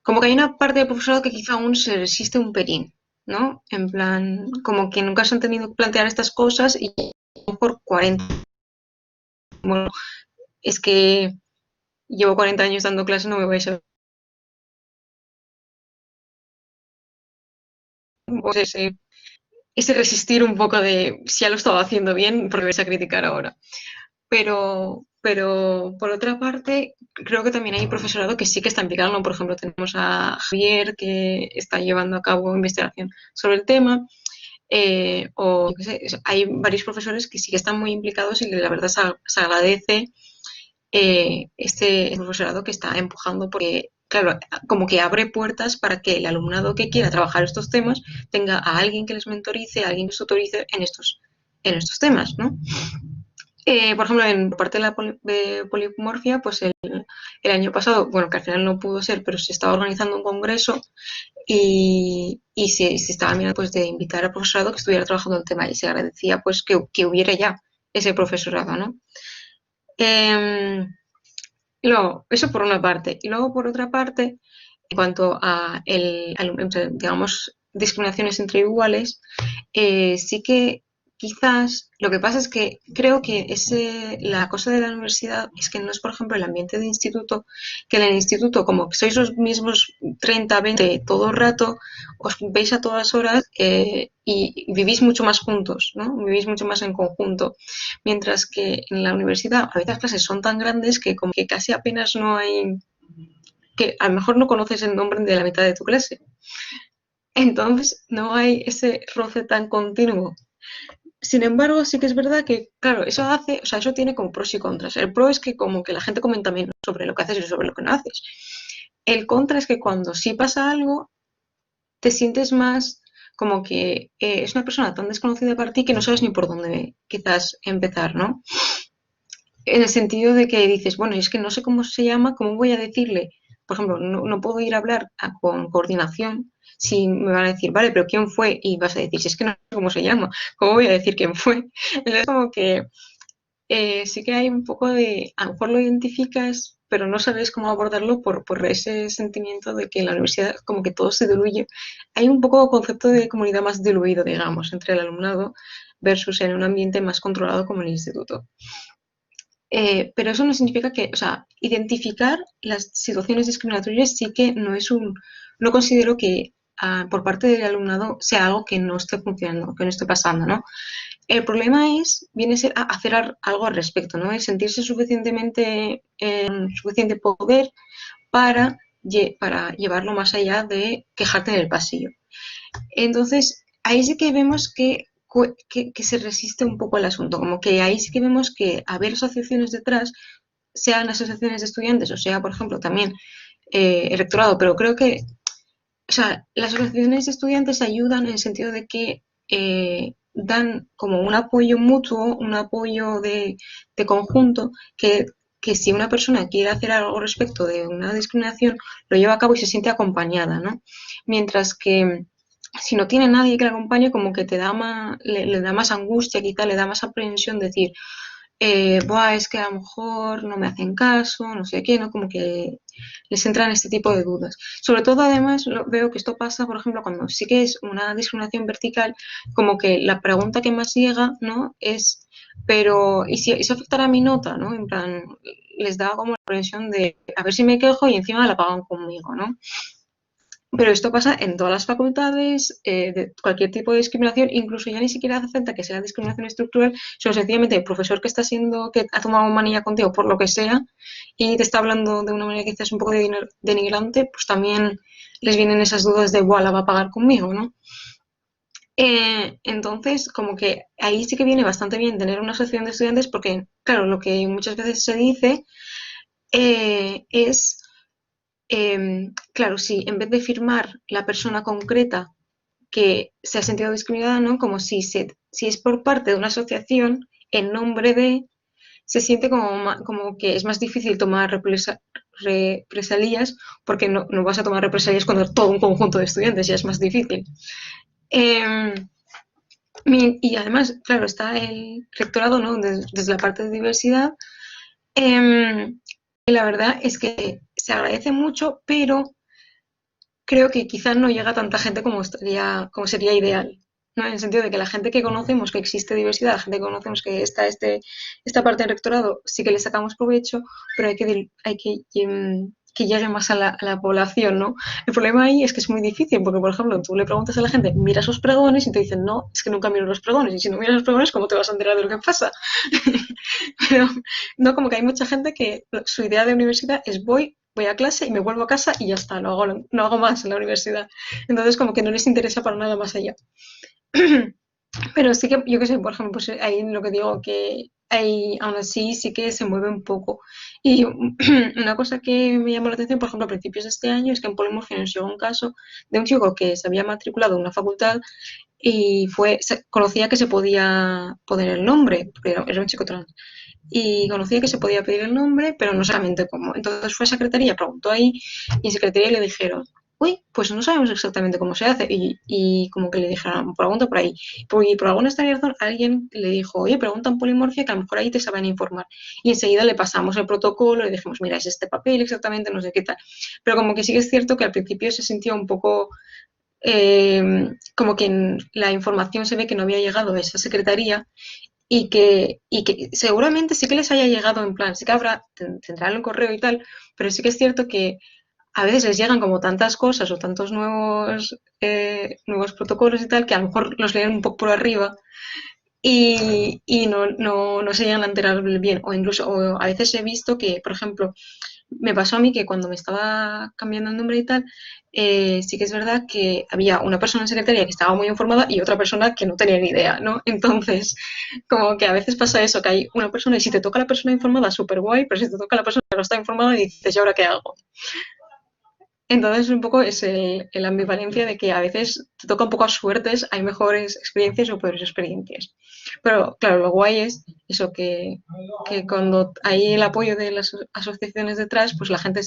como que hay una parte del profesorado que quizá aún se resiste un pelín, ¿no? En plan, como que nunca se han tenido que plantear estas cosas y por 40. Bueno, es que llevo 40 años dando clases, no me vais a pues ese resistir un poco de si ya lo estaba haciendo bien, porque vais a criticar ahora. Pero pero por otra parte, creo que también hay profesorado que sí que está implicado, ¿no? Por ejemplo, tenemos a Javier que está llevando a cabo investigación sobre el tema, o yo qué sé, hay varios profesores que sí que están muy implicados y que la verdad se agradece este profesorado que está empujando porque, claro, como que abre puertas para que el alumnado que quiera trabajar estos temas tenga a alguien que les mentorice, a alguien que les autorice en estos temas, ¿no? Por ejemplo, en parte de la polimorfia, pues el año pasado, bueno, que al final no pudo ser, pero se estaba organizando un congreso y se estaba mirando pues, de invitar al profesorado que estuviera trabajando el tema y se agradecía pues que hubiera ya ese profesorado, ¿no? Luego, eso por una parte. Y luego, por otra parte, en cuanto a digamos, discriminaciones entre iguales, sí que quizás lo que pasa es que creo que la cosa de la universidad es que no es, por ejemplo, el ambiente de instituto, que en el instituto, como que sois los mismos 30, 20 todo el rato, os veis a todas horas y vivís mucho más juntos, ¿no? Vivís mucho más en conjunto. Mientras que en la universidad a veces las clases son tan grandes que como que casi apenas no hay, que a lo mejor no conoces el nombre de la mitad de tu clase. Entonces no hay ese roce tan continuo. Sin embargo, sí que es verdad que, claro, eso tiene como pros y contras. El pro es que como que la gente comenta menos sobre lo que haces y sobre lo que no haces. El contra es que cuando sí pasa algo, te sientes más como que es una persona tan desconocida para ti que no sabes ni por dónde quizás empezar, ¿no? En el sentido de que dices, bueno, es que no sé cómo se llama, ¿cómo voy a decirle? Por ejemplo, no puedo ir a hablar con coordinación si me van a decir, vale, pero ¿quién fue? Y vas a decir, si es que no sé cómo se llama, ¿cómo voy a decir quién fue? Entonces, como que sí que hay un poco de, a lo mejor lo identificas, pero no sabes cómo abordarlo por ese sentimiento de que en la universidad como que todo se diluye. Hay un poco concepto de comunidad más diluido, digamos, entre el alumnado versus en un ambiente más controlado como el instituto. Pero eso no significa que, o sea, identificar las situaciones discriminatorias sí que no considero que por parte del alumnado sea algo que no esté funcionando, que no esté pasando, ¿no? El problema viene a ser hacer algo al respecto, ¿no? Es sentirse suficientemente, suficiente poder para llevarlo más allá de quejarte en el pasillo. Entonces, ahí sí que vemos que se resiste un poco el asunto, como que ahí sí que vemos que haber asociaciones detrás, sean asociaciones de estudiantes o sea, por ejemplo, también el rectorado, pero creo que, o sea, las asociaciones de estudiantes ayudan en el sentido de que dan como un apoyo mutuo, un apoyo de conjunto, que si una persona quiere hacer algo respecto de una discriminación, lo lleva a cabo y se siente acompañada, ¿no? Mientras que si no tiene nadie que le acompañe, como que le da más angustia, quizá le da más aprensión decir, es que a lo mejor no me hacen caso, no sé qué, ¿no? Como que les entran este tipo de dudas. Sobre todo, además, veo que esto pasa, por ejemplo, cuando sí que es una discriminación vertical, como que la pregunta que más llega, ¿no? Es, pero, ¿y si afectará mi nota, ¿no? En plan, les da como la impresión de, a ver si me quejo y encima la pagan conmigo, ¿no? Pero esto pasa en todas las facultades, de cualquier tipo de discriminación, incluso ya ni siquiera hace falta que sea discriminación estructural, sino sencillamente el profesor que ha tomado manía contigo por lo que sea y te está hablando de una manera quizás un poco denigrante, pues también les vienen esas dudas de, la va a pagar conmigo, ¿no? Entonces, como que ahí sí que viene bastante bien tener una asociación de estudiantes porque, claro, lo que muchas veces se dice es... claro, si en vez de firmar la persona concreta que se ha sentido discriminada, ¿no? Como si es por parte de una asociación, en nombre de, se siente como que es más difícil tomar represalias porque no vas a tomar represalias cuando todo un conjunto de estudiantes, ya es más difícil. Y además, claro, está el rectorado, ¿no? Desde la parte de diversidad. La verdad es que se agradece mucho, pero creo que quizás no llega a tanta gente como sería ideal, ¿no? En el sentido de que la gente que conocemos que existe diversidad, la gente que conocemos que está esta parte del rectorado, sí que le sacamos provecho, pero hay que que llegue más a la población, ¿no? El problema ahí es que es muy difícil, porque, por ejemplo, tú le preguntas a la gente, mira esos pregones, y te dicen, no, es que nunca miro los pregones, y si no miras los pregones, ¿cómo te vas a enterar de lo que pasa? Pero, no, como que hay mucha gente que su idea de universidad es voy a clase y me vuelvo a casa y ya está, no hago más en la universidad. Entonces, como que no les interesa para nada más allá. Pero sí que, yo qué sé, por ejemplo, pues ahí lo que digo, que ahí, aún así sí que se mueve un poco. Y una cosa que me llamó la atención, por ejemplo, a principios de este año, es que en Polimorfia nos llegó un caso de un chico que se había matriculado en una facultad y conocía que se podía poner el nombre, porque era un chico trans, y conocía que se podía pedir el nombre, pero no exactamente cómo. Entonces fue a secretaría, preguntó ahí, y en secretaría le dijeron, uy, pues no sabemos exactamente cómo se hace. Y como que le dijeron, pregunta por ahí. Y por alguna extraña razón, alguien le dijo, oye, pregunta en Polimorfia, que a lo mejor ahí te saben informar. Y enseguida le pasamos el protocolo, le dijimos, mira, es este papel exactamente, no sé qué tal. Pero como que sí que es cierto que al principio se sintió un poco como que la información se ve que no había llegado a esa secretaría y que seguramente sí que les haya llegado en plan, sí que tendrán el correo y tal, pero sí que es cierto que a veces les llegan como tantas cosas o tantos nuevos protocolos y tal, que a lo mejor los leen un poco por arriba y no se llegan a enterar bien. O incluso a veces he visto que, por ejemplo, me pasó a mí que cuando me estaba cambiando el nombre y tal, sí que es verdad que había una persona en secretaría que estaba muy informada y otra persona que no tenía ni idea, ¿no? Entonces, como que a veces pasa eso, que hay una persona y si te toca la persona informada, súper guay, pero si te toca la persona que no está informada, dices, ¿y ahora qué hago? Entonces, un poco es la ambivalencia de que a veces te toca un poco a suertes, hay mejores experiencias o peores experiencias. Pero, claro, lo guay es eso, que cuando hay el apoyo de las asociaciones detrás, pues la gente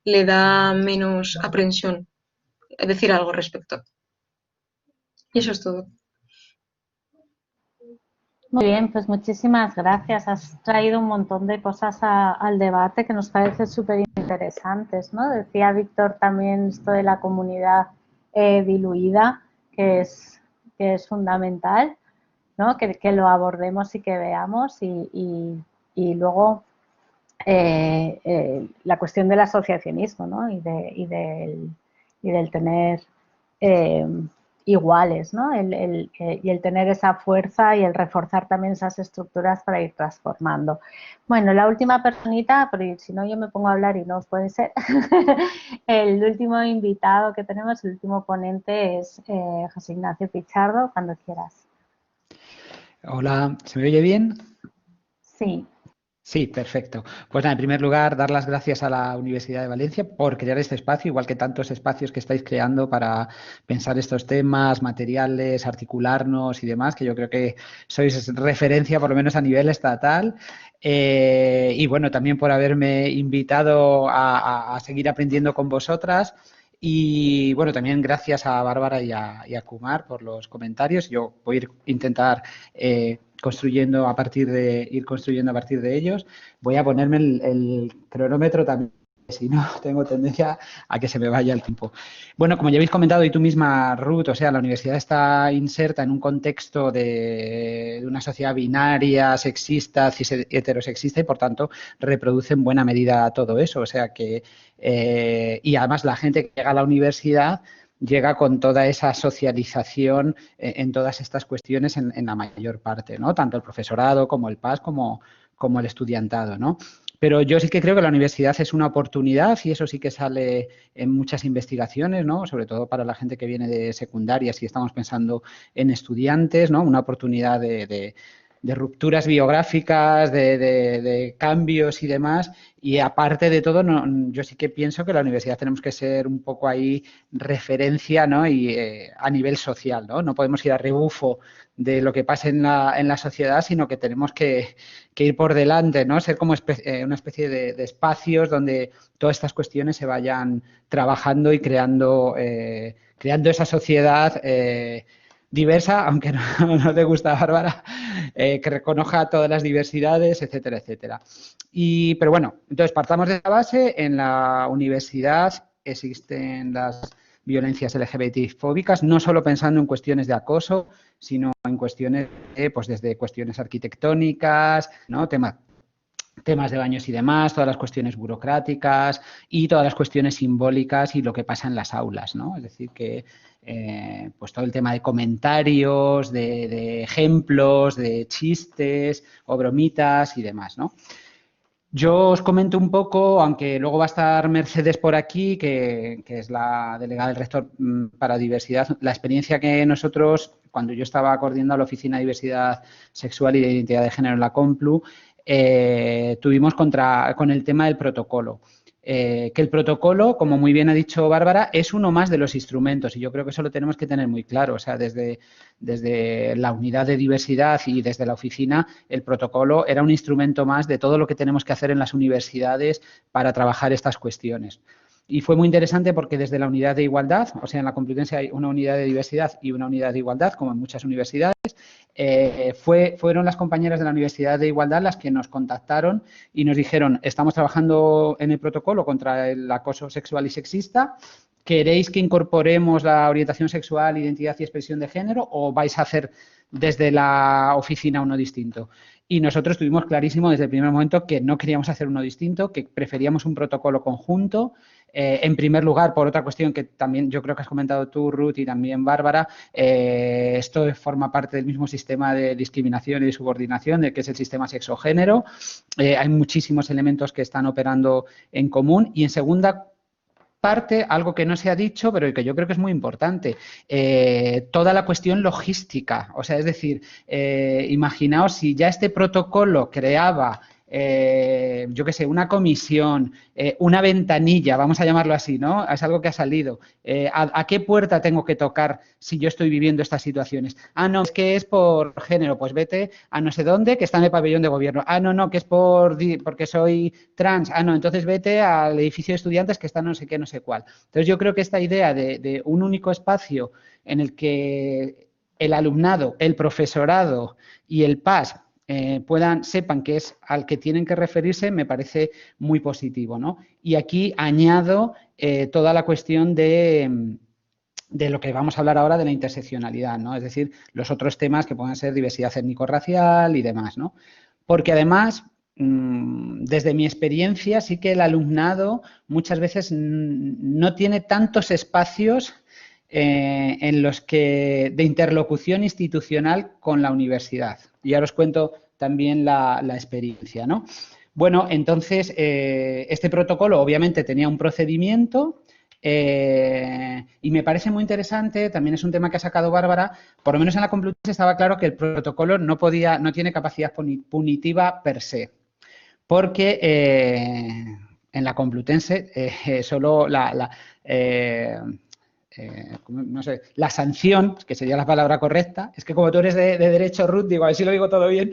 le da menos aprensión a decir algo al respecto. Y eso es todo. Muy bien, pues muchísimas gracias. Has traído un montón de cosas al debate que nos parecen súper interesantes, ¿no? Decía Víctor también esto de la comunidad diluida, que es fundamental, ¿no? Que lo abordemos y que veamos y luego la cuestión del asociacionismo, ¿no? y del tener iguales, ¿no? Y el tener esa fuerza y el reforzar también esas estructuras para ir transformando. Bueno, la última personita, porque si no yo me pongo a hablar y no os puede ser, el último invitado que tenemos, el último ponente es José Ignacio Pichardo, cuando quieras. Hola, ¿se me oye bien? Sí. Sí, perfecto. Pues nada, en primer lugar, dar las gracias a la Universidad de Valencia por crear este espacio, igual que tantos espacios que estáis creando para pensar estos temas, materiales, articularnos y demás, que yo creo que sois referencia, por lo menos a nivel estatal. Y bueno, también por haberme invitado a seguir aprendiendo con vosotras. Y bueno, también gracias a Bárbara y a Kumar por los comentarios. Yo voy a intentar ir construyendo a partir de ellos. Voy a ponerme el cronómetro también, si no tengo tendencia a que se me vaya el tiempo. Bueno, como ya habéis comentado y tú misma, Ruth, o sea, la universidad está inserta en un contexto de una sociedad binaria, sexista, heterosexista y por tanto reproduce en buena medida todo eso. O sea que, y además la gente que llega a la universidad llega con toda esa socialización en todas estas cuestiones en la mayor parte, ¿no? Tanto el profesorado como el PAS como el estudiantado, ¿no? Pero yo sí que creo que la universidad es una oportunidad y eso sí que sale en muchas investigaciones, ¿no? Sobre todo para la gente que viene de secundaria, si estamos pensando en estudiantes, ¿no? Una oportunidad de rupturas biográficas, de cambios y demás. Y aparte de todo, yo sí que pienso que la universidad tenemos que ser un poco ahí referencia, ¿no? Y a nivel social, ¿no? No podemos ir a rebufo de lo que pasa en la sociedad, sino que tenemos que ir por delante, ¿no? Ser como una especie de espacios donde todas estas cuestiones se vayan trabajando y creando esa sociedad diversa, aunque no te gusta, Bárbara, que reconozca todas las diversidades, etcétera, etcétera. Pero bueno, entonces partamos de la base. En la universidad existen las violencias LGBTI-fóbicas, no solo pensando en cuestiones de acoso, sino en cuestiones, pues desde cuestiones arquitectónicas, ¿no? Temas temas de baños y demás, todas las cuestiones burocráticas y todas las cuestiones simbólicas y lo que pasa en las aulas, ¿no? Es decir, que pues todo el tema de comentarios, de ejemplos, de chistes o bromitas y demás, ¿no? Yo os comento un poco, aunque luego va a estar Mercedes por aquí, que es la delegada del rector para diversidad, la experiencia que nosotros, cuando yo estaba coordinando la Oficina de Diversidad Sexual y de Identidad de Género en la Complu, tuvimos con el tema del protocolo. Que el protocolo, como muy bien ha dicho Bárbara, es uno más de los instrumentos y yo creo que eso lo tenemos que tener muy claro. O sea, desde la unidad de diversidad y desde la oficina, el protocolo era un instrumento más de todo lo que tenemos que hacer en las universidades para trabajar estas cuestiones. Y fue muy interesante porque desde la unidad de igualdad, o sea, en la Complutense hay una unidad de diversidad y una unidad de igualdad, como en muchas universidades, fueron las compañeras de la Universidad de Igualdad las que nos contactaron y nos dijeron, estamos trabajando en el protocolo contra el acoso sexual y sexista, ¿queréis que incorporemos la orientación sexual, identidad y expresión de género o vais a hacer desde la oficina uno distinto? Y nosotros tuvimos clarísimo desde el primer momento que no queríamos hacer uno distinto, que preferíamos un protocolo conjunto. En primer lugar, por otra cuestión que también yo creo que has comentado tú, Ruth, y también Bárbara, esto forma parte del mismo sistema de discriminación y de subordinación, que es el sistema sexo-género. Hay muchísimos elementos que están operando en común. Y en segunda parte, algo que no se ha dicho, pero que yo creo que es muy importante, toda la cuestión logística. O sea, es decir, imaginaos si ya este protocolo creaba yo qué sé, una comisión, una ventanilla, vamos a llamarlo así, ¿no? Es algo que ha salido. ¿A qué puerta tengo que tocar si yo estoy viviendo estas situaciones? Ah, no, es que es por género, pues vete a no sé dónde, que está en el pabellón de gobierno. Ah, no, que es porque soy trans. Ah, no, entonces vete al edificio de estudiantes que está no sé qué, no sé cuál. Entonces yo creo que esta idea de un único espacio en el que el alumnado, el profesorado y el PAS sepan que es al que tienen que referirse, me parece muy positivo, ¿no? Y aquí añado toda la cuestión de lo que vamos a hablar ahora de la interseccionalidad, ¿no? Es decir, los otros temas que puedan ser diversidad étnico-racial y demás, ¿no? Porque además, desde mi experiencia, sí que el alumnado muchas veces no tiene tantos espacios en los que de interlocución institucional con la universidad. Y ahora os cuento también la experiencia, ¿no? Bueno, entonces, este protocolo obviamente tenía un procedimiento y me parece muy interesante, también es un tema que ha sacado Bárbara, por lo menos en la Complutense estaba claro que el protocolo no tiene capacidad punitiva per se, porque en la Complutense solo no sé, la sanción, que sería la palabra correcta, es que como tú eres de derecho, Ruth, digo, a ver si lo digo todo bien,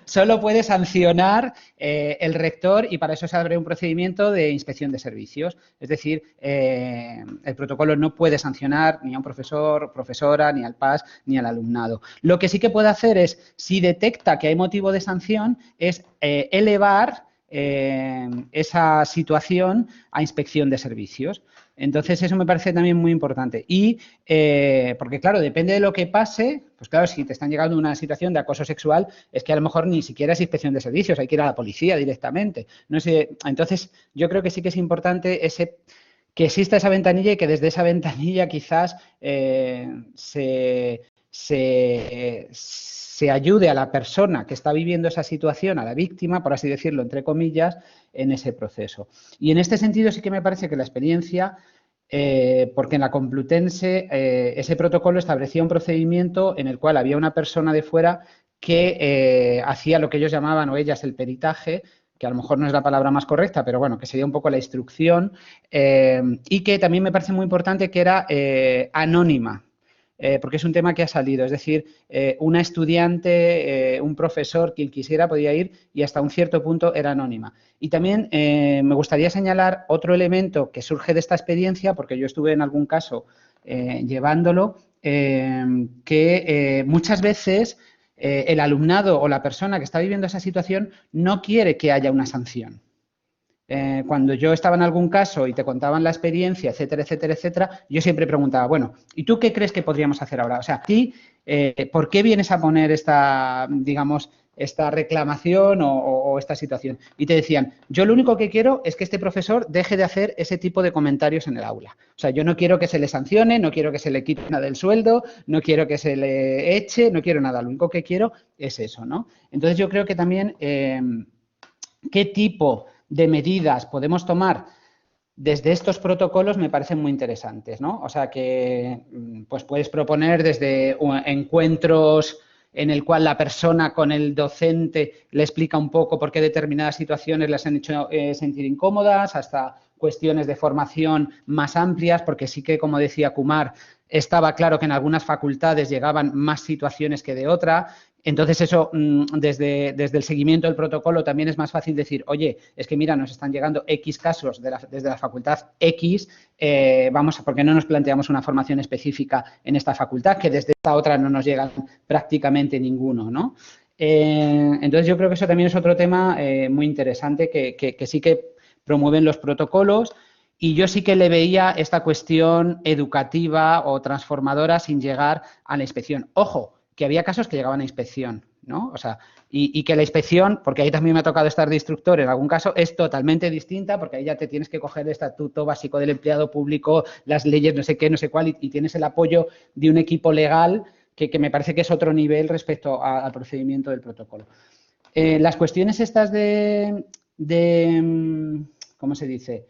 solo puede sancionar el rector y para eso se abre un procedimiento de inspección de servicios. Es decir, el protocolo no puede sancionar ni a un profesor, profesora, ni al PAS, ni al alumnado. Lo que sí que puede hacer es, si detecta que hay motivo de sanción, es elevar esa situación a inspección de servicios. Entonces, eso me parece también muy importante. Y, porque claro, depende de lo que pase, pues claro, si te están llegando a una situación de acoso sexual, es que a lo mejor ni siquiera es inspección de servicios, hay que ir a la policía directamente. No sé, entonces, yo creo que sí que es importante que exista esa ventanilla y que desde esa ventanilla quizás se ayude a la persona que está viviendo esa situación, a la víctima, por así decirlo, entre comillas, en ese proceso. Y en este sentido sí que me parece que la experiencia, porque en la Complutense ese protocolo establecía un procedimiento en el cual había una persona de fuera que hacía lo que ellos llamaban, o ellas, el peritaje, que a lo mejor no es la palabra más correcta, pero bueno, que sería un poco la instrucción, y que también me parece muy importante que era anónima. Porque es un tema que ha salido, es decir, una estudiante, un profesor, quien quisiera podía ir y hasta un cierto punto era anónima. Y también me gustaría señalar otro elemento que surge de esta experiencia, porque yo estuve en algún caso llevándolo, que muchas veces el alumnado o la persona que está viviendo esa situación no quiere que haya una sanción. Cuando yo estaba en algún caso y te contaban la experiencia, etcétera, etcétera, etcétera, yo siempre preguntaba, bueno, ¿y tú qué crees que podríamos hacer ahora? O sea, a ti, ¿por qué vienes a poner esta, digamos, esta reclamación o esta situación? Y te decían, yo lo único que quiero es que este profesor deje de hacer ese tipo de comentarios en el aula. O sea, yo no quiero que se le sancione, no quiero que se le quite nada del sueldo, no quiero que se le eche, no quiero nada. Lo único que quiero es eso, ¿no? Entonces, yo creo que también qué tipo de medidas podemos tomar desde estos protocolos me parecen muy interesantes, ¿no? O sea que pues puedes proponer desde encuentros en el cual la persona con el docente le explica un poco por qué determinadas situaciones les han hecho sentir incómodas, hasta cuestiones de formación más amplias, porque sí que, como decía Kumar, estaba claro que en algunas facultades llegaban más situaciones que de otra. Entonces, eso, desde el seguimiento del protocolo también es más fácil decir, oye, es que mira, nos están llegando X casos desde la facultad X, ¿por qué no nos planteamos una formación específica en esta facultad? Que desde esta otra no nos llegan prácticamente ninguno, ¿no? Entonces, yo creo que eso también es otro tema muy interesante que sí que promueven los protocolos. Y yo sí que le veía esta cuestión educativa o transformadora sin llegar a la inspección. Ojo, que había casos que llegaban a inspección, ¿no? O sea, y que la inspección, porque ahí también me ha tocado estar de instructor en algún caso, es totalmente distinta, porque ahí ya te tienes que coger el estatuto básico del empleado público, las leyes, no sé qué, no sé cuál, y tienes el apoyo de un equipo legal que me parece que es otro nivel respecto al procedimiento del protocolo. Las cuestiones estas ¿cómo se dice?,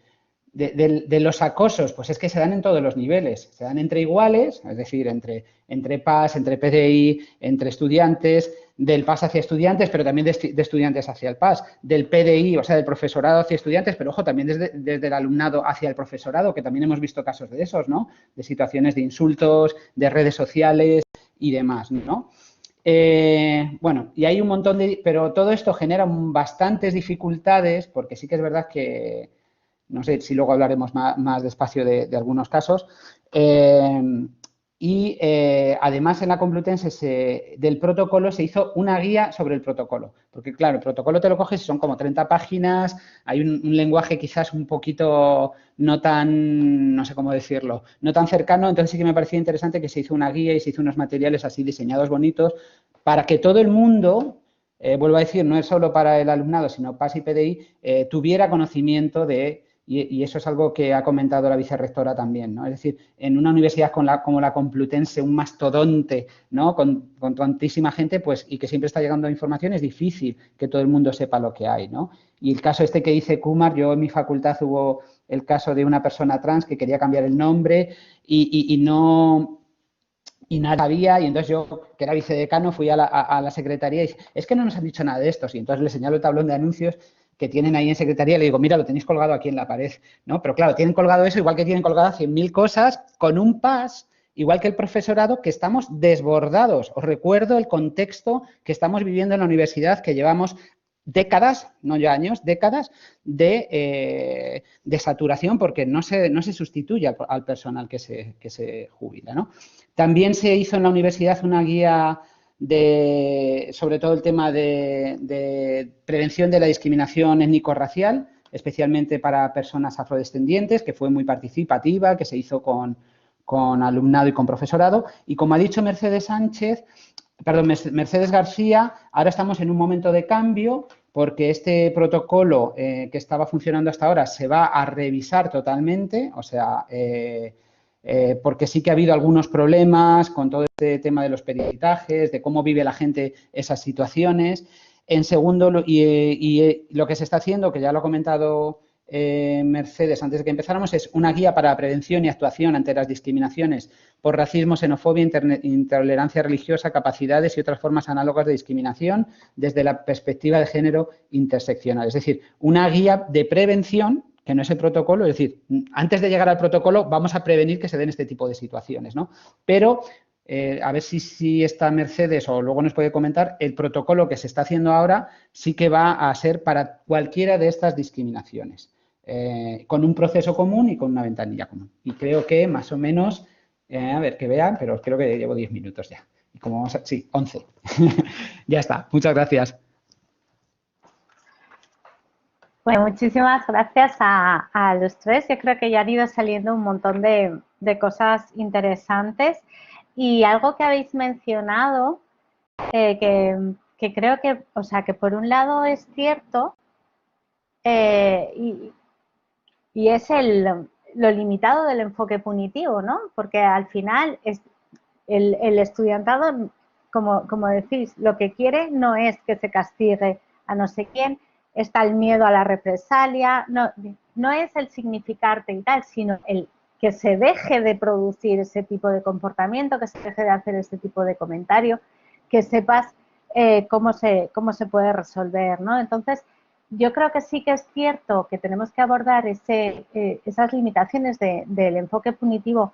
de los acosos, pues es que se dan en todos los niveles, se dan entre iguales, es decir, entre PAS, entre PDI, entre estudiantes, del PAS hacia estudiantes, pero también de estudiantes hacia el PAS, del PDI, o sea, del profesorado hacia estudiantes, pero ojo, también desde el alumnado hacia el profesorado, que también hemos visto casos de esos, ¿no? De situaciones de insultos, de redes sociales y demás, ¿no? Bueno, y hay un montón pero todo esto genera bastantes dificultades, porque sí que es verdad que no sé si luego hablaremos más despacio de algunos casos. Además, en la Complutense del protocolo se hizo una guía sobre el protocolo. Porque, claro, el protocolo te lo coges y son como 30 páginas, hay un lenguaje quizás un poquito no tan, no sé cómo decirlo, no tan cercano. Entonces sí que me parecía interesante que se hizo una guía y se hizo unos materiales así diseñados bonitos para que todo el mundo, vuelvo a decir, no es solo para el alumnado, sino PAS y PDI, tuviera conocimiento de... Y eso es algo que ha comentado la vicerrectora también, ¿no? Es decir, en una universidad como la Complutense, un mastodonte, ¿no? Con tantísima gente, pues, y que siempre está llegando información, es difícil que todo el mundo sepa lo que hay, ¿no? Y el caso este que dice Kumar, yo en mi facultad hubo el caso de una persona trans que quería cambiar el nombre y nada había, y entonces yo, que era vicedecano, fui a la secretaría y dije, es que no nos han dicho nada de esto, y entonces le señalo el tablón de anuncios que tienen ahí en secretaría, le digo, mira, lo tenéis colgado aquí en la pared, ¿no? Pero claro, tienen colgado eso, igual que tienen colgadas 100.000 cosas, con un PAS, igual que el profesorado, que estamos desbordados. Os recuerdo el contexto que estamos viviendo en la universidad, que llevamos décadas, no ya años, décadas de saturación, porque no se sustituye al personal que se jubila, ¿no? También se hizo en la universidad una guía sobre todo el tema de prevención de la discriminación étnico-racial, especialmente para personas afrodescendientes, que fue muy participativa, que se hizo con alumnado y con profesorado. Y como ha dicho Mercedes García, ahora estamos en un momento de cambio porque este protocolo que estaba funcionando hasta ahora se va a revisar totalmente, o sea, porque sí que ha habido algunos problemas con todo este tema de los peritajes, de cómo vive la gente esas situaciones. En segundo, lo que se está haciendo, que ya lo ha comentado Mercedes antes de que empezáramos, es una guía para prevención y actuación ante las discriminaciones por racismo, xenofobia, intolerancia religiosa, capacidades y otras formas análogas de discriminación desde la perspectiva de género interseccional. Es decir, una guía de prevención, que no es el protocolo, es decir, antes de llegar al protocolo vamos a prevenir que se den este tipo de situaciones, ¿no? Pero, a ver si está Mercedes o luego nos puede comentar, el protocolo que se está haciendo ahora sí que va a ser para cualquiera de estas discriminaciones, con un proceso común y con una ventanilla común. Y creo que más o menos, a ver que vean, pero creo que llevo 10 minutos ya. Y como vamos a, sí, 11. Ya está, muchas gracias. Bueno, muchísimas gracias a los tres. Yo creo que ya han ido saliendo un montón de cosas interesantes. Y algo que habéis mencionado, que creo que, o sea, que por un lado es cierto, y es lo limitado del enfoque punitivo, ¿no? Porque al final el estudiantado, como decís, lo que quiere no es que se castigue a no sé quién, está el miedo a la represalia, no es el significarte y tal, sino el que se deje de producir ese tipo de comportamiento, que se deje de hacer ese tipo de comentario, que sepas cómo se puede resolver, ¿no? Entonces, yo creo que sí que es cierto que tenemos que abordar esas limitaciones del enfoque punitivo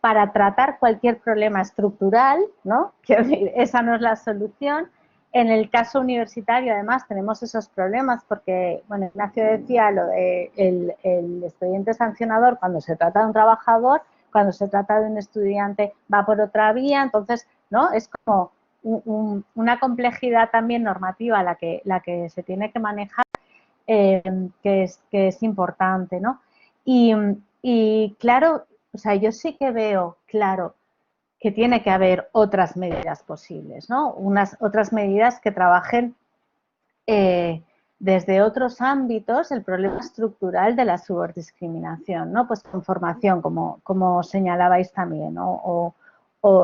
para tratar cualquier problema estructural, ¿no? Quiero decir, esa no es la solución. En el caso universitario, además, tenemos esos problemas porque, bueno, Ignacio decía lo de el expediente sancionador cuando se trata de un trabajador, cuando se trata de un estudiante va por otra vía, entonces, ¿no? Es como una complejidad también normativa la que se tiene que manejar, que es importante, ¿no? Y claro, o sea, yo sí que veo claro que tiene que haber otras medidas posibles, ¿no? Otras medidas que trabajen desde otros ámbitos el problema estructural de la subordiscriminación, ¿no? Pues con formación, como señalabais también, ¿no?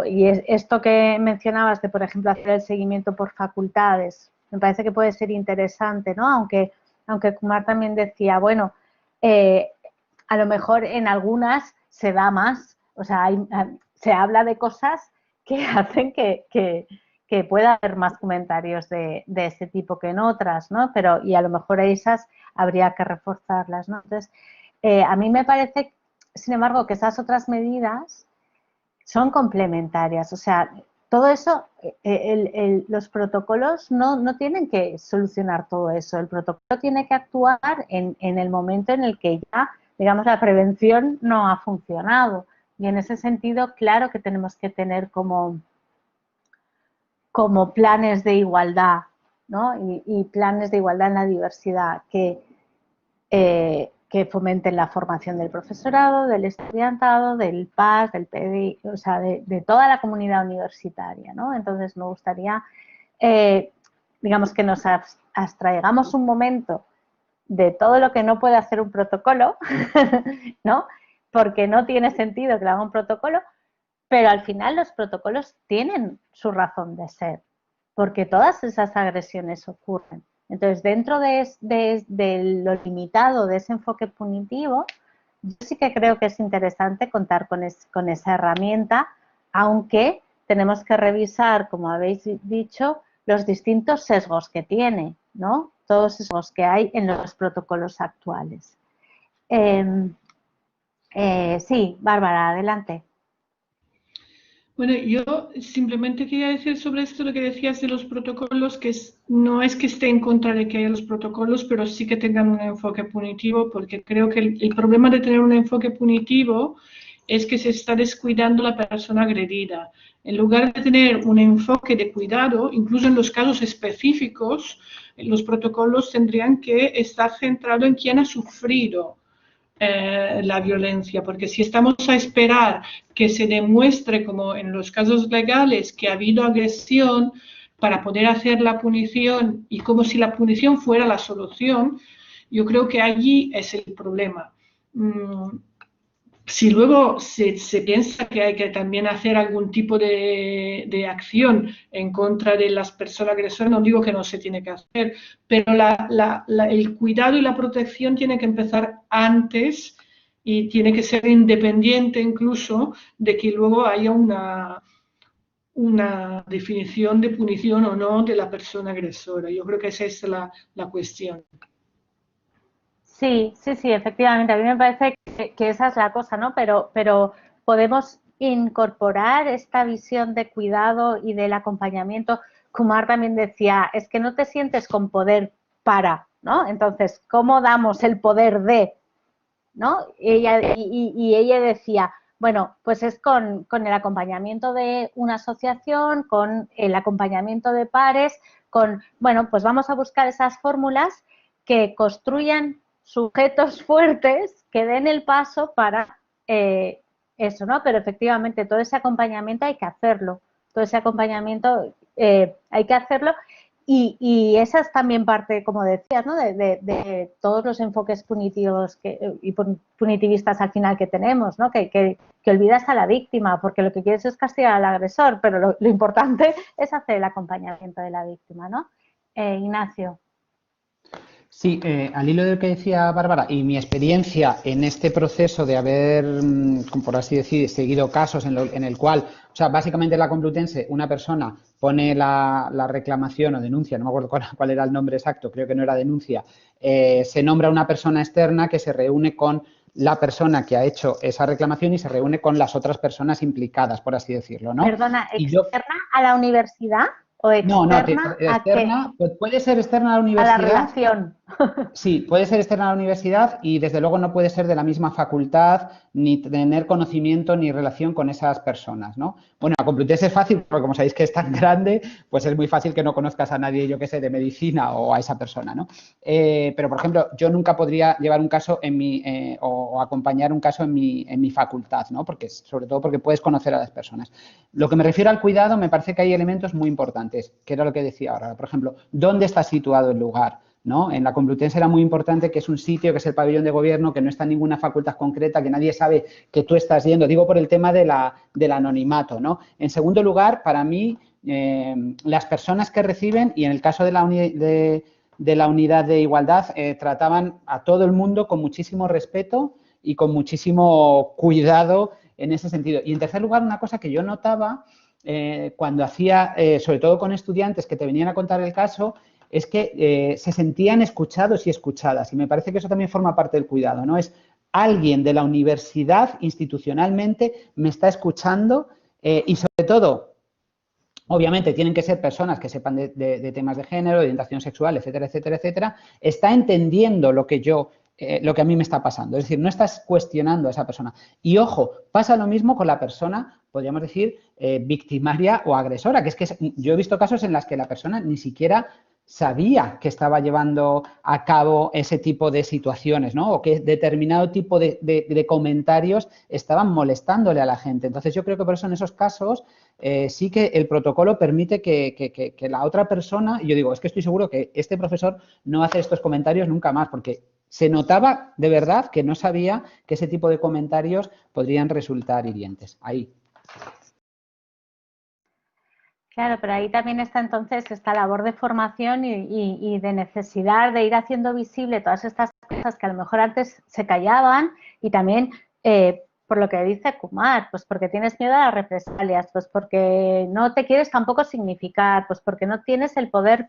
Y esto que mencionabas de, por ejemplo, hacer el seguimiento por facultades, me parece que puede ser interesante, ¿no? Aunque Kumar también decía, bueno, a lo mejor en algunas se da más, o sea, se habla de cosas que hacen que pueda haber más comentarios de ese tipo que en otras, ¿no? Pero, y a lo mejor esas habría que reforzarlas, ¿no? Entonces, a mí me parece, sin embargo, que esas otras medidas son complementarias, o sea, todo eso, los protocolos no tienen que solucionar todo eso, el protocolo tiene que actuar en el momento en el que ya, digamos, la prevención no ha funcionado. Y en ese sentido, claro que tenemos que tener como planes de igualdad, ¿no? Y planes de igualdad en la diversidad que fomenten la formación del profesorado, del estudiantado, del PAS, del PDI, o sea, de toda la comunidad universitaria, ¿no? Entonces me gustaría, digamos, que nos abstraigamos un momento de todo lo que no puede hacer un protocolo, ¿no? Porque no tiene sentido que lo haga un protocolo, pero al final los protocolos tienen su razón de ser, porque todas esas agresiones ocurren. Entonces, dentro de lo limitado de ese enfoque punitivo, yo sí que creo que es interesante contar con esa herramienta, aunque tenemos que revisar, como habéis dicho, los distintos sesgos que tiene, ¿no? Todos los sesgos que hay en los protocolos actuales. Sí, Bárbara, adelante. Bueno, yo simplemente quería decir sobre esto lo que decías de los protocolos, que no es que esté en contra de que haya los protocolos, pero sí que tengan un enfoque punitivo, porque creo que el problema de tener un enfoque punitivo es que se está descuidando la persona agredida. En lugar de tener un enfoque de cuidado, incluso en los casos específicos, los protocolos tendrían que estar centrados en quien ha sufrido la violencia, porque si estamos a esperar que se demuestre, como en los casos legales, que ha habido agresión para poder hacer la punición y como si la punición fuera la solución, yo creo que allí es el problema. Si luego se piensa que hay que también hacer algún tipo de acción en contra de las personas agresoras, no digo que no se tiene que hacer, pero el cuidado y la protección tiene que empezar antes y tiene que ser independiente incluso de que luego haya una definición de punición o no de la persona agresora. Yo creo que esa es la cuestión. Sí, efectivamente. A mí me parece que esa es la cosa, ¿no? Pero podemos incorporar esta visión de cuidado y del acompañamiento. Kumar también decía, es que no te sientes con poder para, ¿no? Entonces, ¿cómo damos el poder de? ¿No? Y ella decía, bueno, pues es con el acompañamiento de una asociación, con el acompañamiento de pares, bueno, pues vamos a buscar esas fórmulas que construyan sujetos fuertes que den el paso para eso, ¿no? Pero efectivamente todo ese acompañamiento hay que hacerlo, todo ese acompañamiento hay que hacerlo y esa es también parte, como decías, ¿no? de todos los enfoques punitivos y punitivistas al final que tenemos, ¿no? Que olvidas a la víctima porque lo que quieres es castigar al agresor, pero lo importante es hacer el acompañamiento de la víctima, ¿no? Ignacio. Sí, al hilo de lo que decía Bárbara y mi experiencia en este proceso de haber, por así decir, seguido casos en el cual, o sea, básicamente en la Complutense una persona pone la reclamación o denuncia, no me acuerdo cuál era el nombre exacto, creo que no era denuncia, se nombra una persona externa que se reúne con la persona que ha hecho esa reclamación y se reúne con las otras personas implicadas, por así decirlo, ¿no? Perdona, ¿externa a la universidad o externa a qué? Externa, puede ser externa a la universidad. A la relación. Sí, puede ser externa a la universidad y desde luego no puede ser de la misma facultad ni tener conocimiento ni relación con esas personas, ¿no? Bueno, la Complutense es fácil porque como sabéis que es tan grande, pues es muy fácil que no conozcas a nadie, yo qué sé, de medicina o a esa persona, ¿no? Pero, por ejemplo, yo nunca podría llevar un caso o acompañar un caso en mi facultad, ¿no? Porque, sobre todo porque puedes conocer a las personas. Lo que me refiero al cuidado, me parece que hay elementos muy importantes, que era lo que decía ahora. Por ejemplo, ¿dónde está situado el lugar? ¿No? En la Complutense era muy importante que es un sitio, que es el pabellón de gobierno, que no está en ninguna facultad concreta, que nadie sabe que tú estás yendo. Digo por el tema del anonimato, ¿no? En segundo lugar, para mí, las personas que reciben, y en el caso de la unidad de igualdad, trataban a todo el mundo con muchísimo respeto y con muchísimo cuidado en ese sentido. Y en tercer lugar, una cosa que yo notaba cuando hacía, sobre todo con estudiantes que te venían a contar el caso, es que se sentían escuchados y escuchadas. Y me parece que eso también forma parte del cuidado, ¿no? Es alguien de la universidad institucionalmente me está escuchando y sobre todo, obviamente tienen que ser personas que sepan de temas de género, de orientación sexual, etcétera, etcétera, etcétera, está entendiendo lo que a mí me está pasando. Es decir, no estás cuestionando a esa persona. Y ojo, pasa lo mismo con la persona, podríamos decir, victimaria o agresora, que es que yo he visto casos en los que la persona ni siquiera sabía que estaba llevando a cabo ese tipo de situaciones, ¿no? O que determinado tipo de comentarios estaban molestándole a la gente. Entonces, yo creo que por eso en esos casos sí que el protocolo permite que la otra persona, y yo digo, es que estoy seguro que este profesor no hace estos comentarios nunca más, porque se notaba de verdad que no sabía que ese tipo de comentarios podrían resultar hirientes. Ahí. Claro, pero ahí también está entonces esta labor de formación y de necesidad de ir haciendo visible todas estas cosas que a lo mejor antes se callaban y también por lo que dice Kumar, pues porque tienes miedo a las represalias, pues porque no te quieres tampoco significar, pues porque no tienes el poder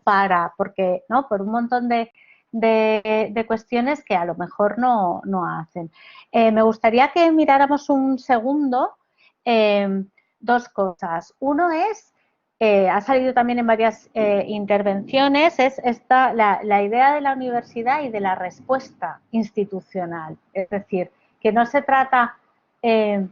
porque, ¿no? Por un montón de cuestiones que a lo mejor no hacen. Me gustaría que miráramos un segundo dos cosas. Uno es ha salido también en varias intervenciones, es la idea de la universidad y de la respuesta institucional. Es decir, que no se trata, sí,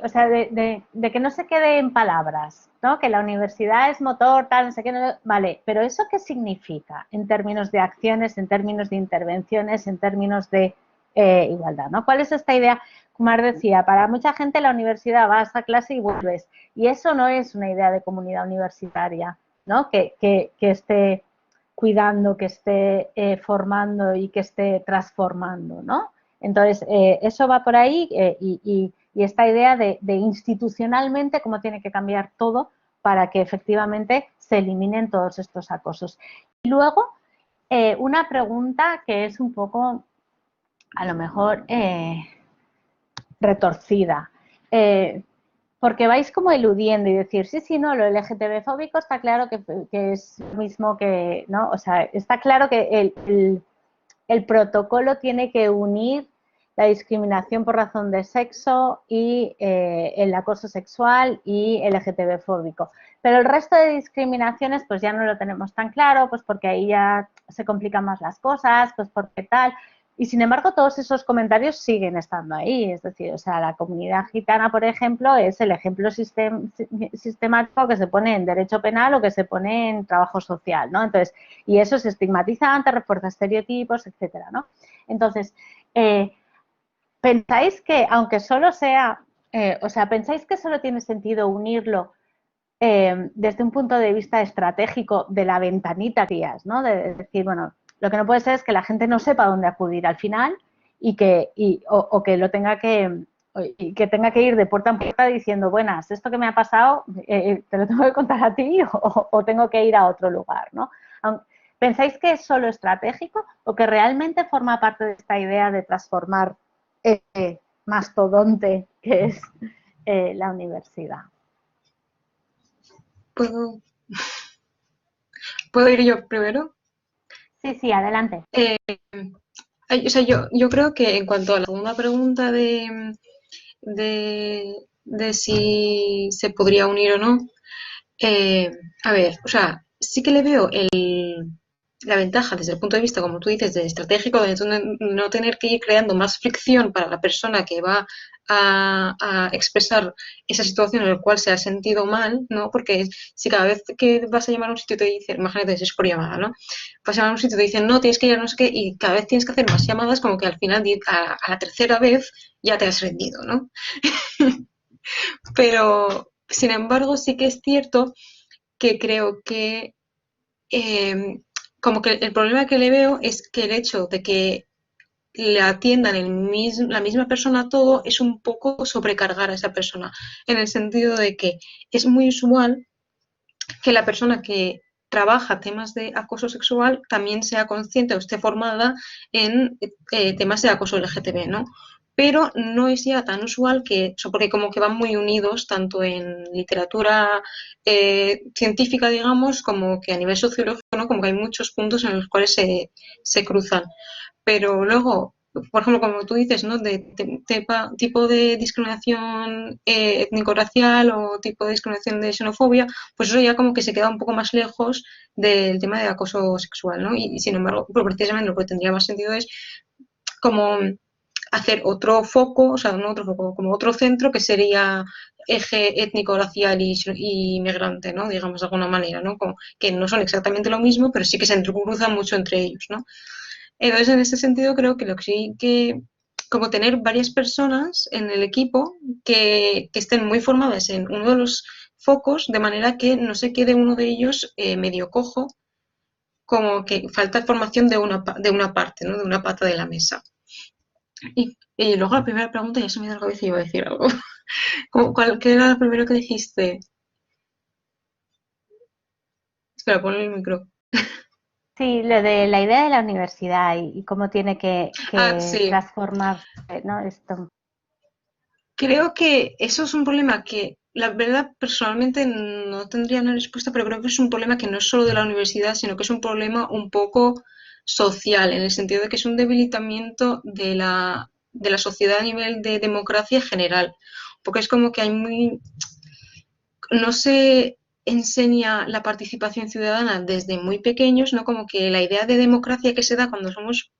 o sea, de que no se quede en palabras, ¿no? Que la universidad es motor, tal, no sé qué, no, vale, pero ¿eso qué significa en términos de acciones, en términos de intervenciones, en términos de igualdad, ¿no? ¿Cuál es esta idea? Kumar decía, para mucha gente la universidad vas a clase y vuelves. Y eso no es una idea de comunidad universitaria, ¿no? Que esté cuidando, que esté formando y que esté transformando, ¿no? Entonces, eso va por ahí y esta idea de institucionalmente cómo tiene que cambiar todo para que efectivamente se eliminen todos estos acosos. Y luego, una pregunta que es un poco, a lo mejor, retorcida. Porque vais como eludiendo y decir, sí, no, lo LGTB fóbico está claro que es lo mismo que, ¿no? O sea, está claro que el protocolo tiene que unir la discriminación por razón de sexo y el acoso sexual y LGTB fóbico. Pero el resto de discriminaciones pues ya no lo tenemos tan claro, pues porque ahí ya se complican más las cosas, pues porque tal. Y sin embargo, todos esos comentarios siguen estando ahí. Es decir, o sea, la comunidad gitana, por ejemplo, es el ejemplo sistemático que se pone en derecho penal o que se pone en trabajo social, ¿no? Entonces, y eso es estigmatizante, refuerza estereotipos, etcétera, ¿no? Entonces, ¿pensáis que, aunque solo sea, o sea, pensáis que solo tiene sentido unirlo desde un punto de vista estratégico de la ventanita que has, ¿no? De decir, bueno, lo que no puede ser es que la gente no sepa dónde acudir al final o que lo tenga que tenga que ir de puerta en puerta diciendo, buenas, esto que me ha pasado, te lo tengo que contar a ti o tengo que ir a otro lugar, ¿no? ¿Pensáis que es solo estratégico o que realmente forma parte de esta idea de transformar mastodonte que es la universidad? ¿Puedo, ¿puedo ir yo primero? Sí, adelante. O sea, yo creo que en cuanto a la segunda pregunta de si se podría unir o no, a ver, o sea, sí que le veo la ventaja desde el punto de vista, como tú dices, de estratégico, de no tener que ir creando más fricción para la persona que va a expresar esa situación en la cual se ha sentido mal, ¿no? Porque si cada vez que vas a llamar a un sitio te dicen, imagínate, si es por llamada, ¿no? Vas a llamar a un sitio y te dicen, no, tienes que ir a no sé qué, y cada vez tienes que hacer más llamadas, como que al final, a la tercera vez, ya te has rendido, ¿no? Pero, sin embargo, sí que es cierto que creo que como que el problema que le veo es que el hecho de que le atiendan la misma persona a todo es un poco sobrecargar a esa persona, en el sentido de que es muy usual que la persona que trabaja temas de acoso sexual también sea consciente o esté formada en temas de acoso LGTB, ¿no? Pero no es ya tan usual que, porque como que van muy unidos tanto en literatura científica, digamos, como que a nivel sociológico, ¿no? Como que hay muchos puntos en los cuales se cruzan. Pero luego, por ejemplo, como tú dices, ¿no? Tipo de discriminación étnico-racial o tipo de discriminación de xenofobia, pues eso ya como que se queda un poco más lejos del tema de acoso sexual, ¿no? Y sin embargo, pues precisamente lo que tendría más sentido es como hacer otro foco, o sea, no otro foco, como otro centro que sería eje étnico, racial y migrante, ¿no? Digamos de alguna manera, ¿no? Como que no son exactamente lo mismo, pero sí que se entrecruzan mucho entre ellos, ¿no? Entonces, en ese sentido, creo que lo que sí que, como tener varias personas en el equipo que estén muy formadas en uno de los focos, de manera que no se quede uno de ellos medio cojo, como que falta formación de una parte, ¿no? De una pata de la mesa. Y luego la primera pregunta ya se me dio la cabeza y iba a decir algo. ¿Qué era lo primero que dijiste? Espera, ponle el micro. Sí, lo de la idea de la universidad y cómo tiene que Sí. transformarse, ¿no? Esto. Creo que eso es un problema que, la verdad, personalmente no tendría una respuesta, pero creo que es un problema que no es solo de la universidad, sino que es un problema un poco social, en el sentido de que es un debilitamiento de la sociedad a nivel de democracia general. Porque es como que hay no se enseña la participación ciudadana desde muy pequeños, ¿no? Como que la idea de democracia que se da cuando somos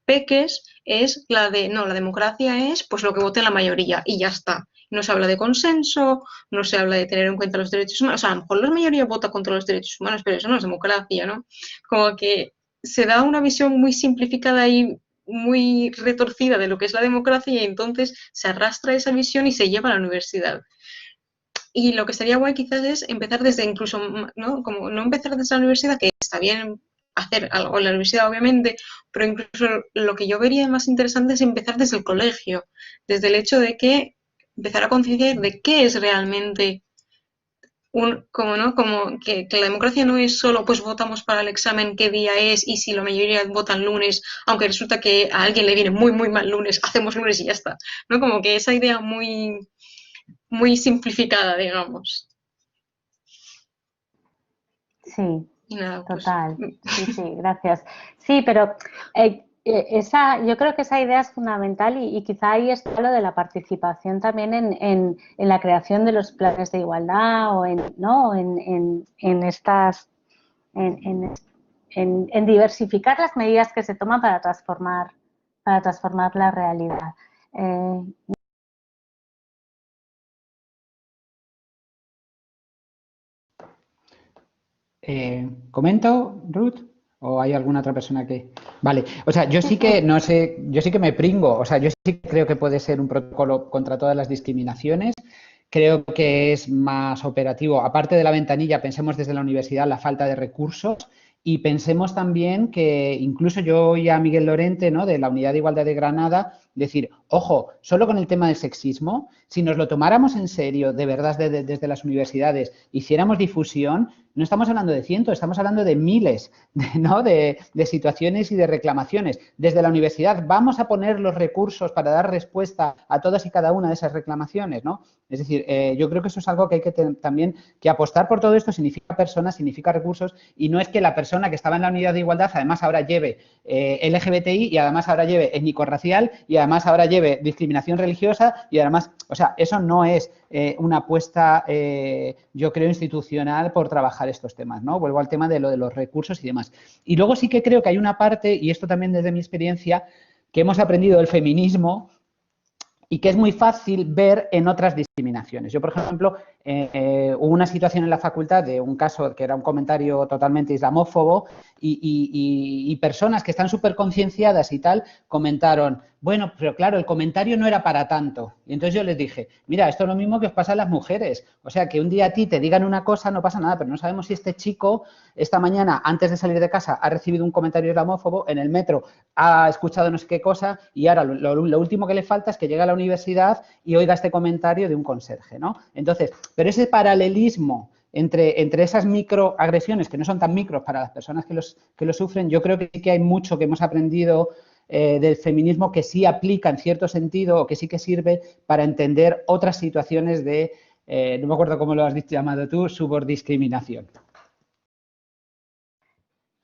peques es la democracia es pues lo que vote la mayoría y ya está. No se habla de consenso, no se habla de tener en cuenta los derechos humanos. O sea, a lo mejor la mayoría vota contra los derechos humanos, pero eso no es democracia, ¿no? Como que se da una visión muy simplificada y muy retorcida de lo que es la democracia y entonces se arrastra esa visión y se lleva a la universidad. Y lo que estaría guay quizás es empezar desde incluso, ¿no? Como no empezar desde la universidad, que está bien hacer algo en la universidad, obviamente, pero incluso lo que yo vería más interesante es empezar desde el colegio, desde el hecho de que empezar a concienciar de qué es realmente como que la democracia no es solo pues votamos para el examen qué día es y si la mayoría votan lunes, aunque resulta que a alguien le viene muy muy mal lunes, hacemos lunes y ya está, ¿no? Como que esa idea muy simplificada, digamos. Sí, Y nada, pues. total. Sí, gracias. Sí, pero yo creo que esa idea es fundamental y quizá ahí está lo de la participación también en la creación de los planes de igualdad o ¿no? en estas, en diversificar las medidas que se toman para transformar la realidad. ¿Comento, Ruth? ¿O hay alguna otra persona que...? Vale, o sea, yo sí que, no sé, yo sí que me pringo, o sea, yo sí que creo que puede ser un protocolo contra todas las discriminaciones. Creo que es más operativo. Aparte de la ventanilla, pensemos desde la universidad la falta de recursos y pensemos también que incluso yo oí a Miguel Lorente, ¿no?, de la Unidad de Igualdad de Granada, decir, ojo, solo con el tema del sexismo, si nos lo tomáramos en serio, de verdad, desde las universidades, hiciéramos difusión, no estamos hablando de cientos, estamos hablando de miles, ¿no?, de situaciones y de reclamaciones. Desde la universidad vamos a poner los recursos para dar respuesta a todas y cada una de esas reclamaciones, ¿no? Es decir, yo creo que eso es algo que hay que también, que apostar por todo esto significa personas, significa recursos, y no es que la persona que estaba en la unidad de igualdad además ahora lleve LGBTI y además ahora lleve étnico-racial y además ahora lleve discriminación religiosa y además, o sea, eso no es una apuesta, yo creo, institucional por trabajar estos temas, ¿no? Vuelvo al tema de lo de los recursos y demás. Y luego sí que creo que hay una parte, y esto también desde mi experiencia, que hemos aprendido del feminismo y que es muy fácil ver en otras discriminaciones. Yo, por ejemplo, hubo una situación en la facultad de un caso que era un comentario totalmente islamófobo y personas que están súper concienciadas y tal comentaron, bueno, pero claro, el comentario no era para tanto. Y entonces yo les dije, mira, esto es lo mismo que os pasa a las mujeres. O sea, que un día a ti te digan una cosa no pasa nada, pero no sabemos si este chico esta mañana, antes de salir de casa, ha recibido un comentario islamófobo, en el metro ha escuchado no sé qué cosa y ahora lo último que le falta es que llegue a la universidad y oiga este comentario de un conserje, ¿no? Entonces, pero ese paralelismo entre esas microagresiones, que no son tan micros para las personas que lo sufren, yo creo que sí que hay mucho que hemos aprendido del feminismo que sí aplica en cierto sentido o que sí que sirve para entender otras situaciones de, no me acuerdo cómo lo has llamado tú, subordiscriminación.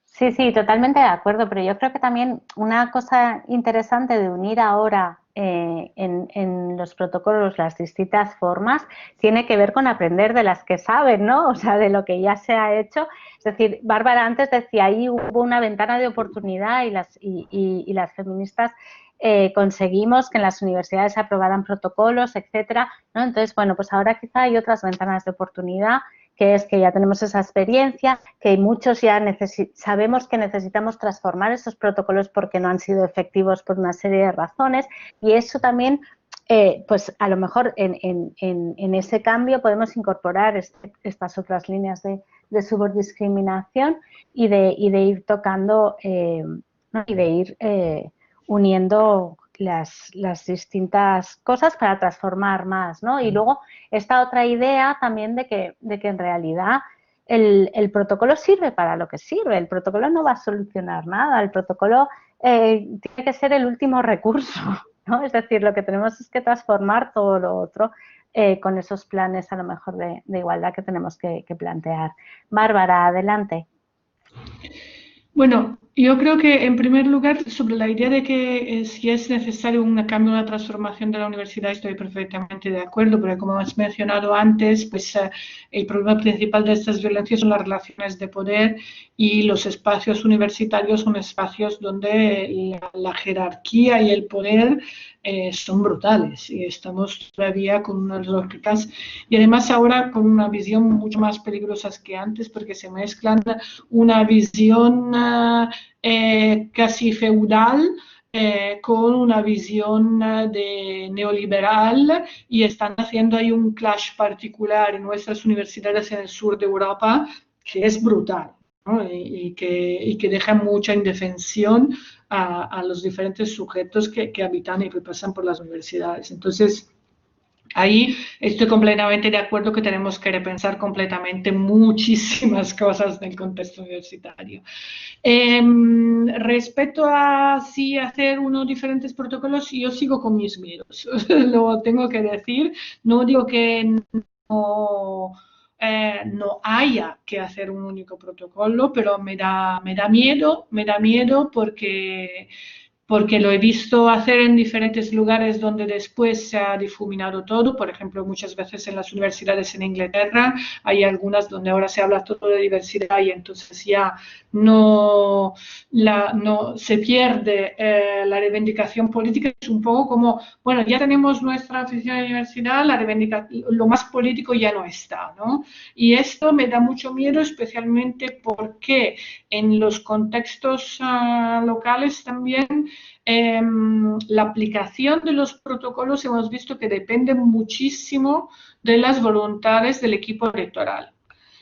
Sí, sí, totalmente de acuerdo, pero yo creo que también una cosa interesante de unir ahora en los protocolos las distintas formas tiene que ver con aprender de las que saben, ¿no? O sea, de lo que ya se ha hecho. Es decir, Bárbara antes decía, ahí hubo una ventana de oportunidad y las feministas conseguimos que en las universidades se aprobaran protocolos, etcétera, ¿no? Entonces, bueno, pues ahora quizá hay otras ventanas de oportunidad, que es que ya tenemos esa experiencia, que muchos ya sabemos que necesitamos transformar esos protocolos porque no han sido efectivos por una serie de razones y eso también, pues a lo mejor en ese cambio podemos incorporar estas otras líneas de subordiscriminación y de ir tocando ¿no? Y de ir uniendo las distintas cosas para transformar más, ¿no? Y luego esta otra idea también de que en realidad el protocolo sirve para lo que sirve, el protocolo no va a solucionar nada, el protocolo tiene que ser el último recurso, ¿no? Es decir, lo que tenemos es que transformar todo lo otro con esos planes a lo mejor de igualdad que tenemos que plantear. Bárbara, adelante. Bueno, yo creo que en primer lugar sobre la idea de que si es necesario un cambio, una transformación de la universidad, estoy perfectamente de acuerdo, porque como has mencionado antes, pues el problema principal de estas violencias son las relaciones de poder y los espacios universitarios son espacios donde la jerarquía y el poder son brutales y estamos todavía con unas lógicas y además ahora con una visión mucho más peligrosa que antes porque se mezclan una visión casi feudal con una visión de neoliberal y están haciendo ahí un clash particular en nuestras universidades en el sur de Europa que es brutal, ¿no? y que deja mucha indefensión a los diferentes sujetos que habitan y que pasan por las universidades. Entonces, ahí estoy completamente de acuerdo que tenemos que repensar completamente muchísimas cosas del contexto universitario. Respecto a si hacer unos diferentes protocolos, yo sigo con mis miedos, lo tengo que decir. No digo que no haya que hacer un único protocolo, pero me da miedo porque lo he visto hacer en diferentes lugares donde después se ha difuminado todo. Por ejemplo, muchas veces en las universidades en Inglaterra hay algunas donde ahora se habla todo de diversidad y entonces ya no se pierde la reivindicación política. Es un poco como, bueno, ya tenemos nuestra oficina de diversidad, lo más político ya no está, ¿no? Y esto me da mucho miedo, especialmente porque en los contextos locales también la aplicación de los protocolos hemos visto que depende muchísimo de las voluntades del equipo electoral.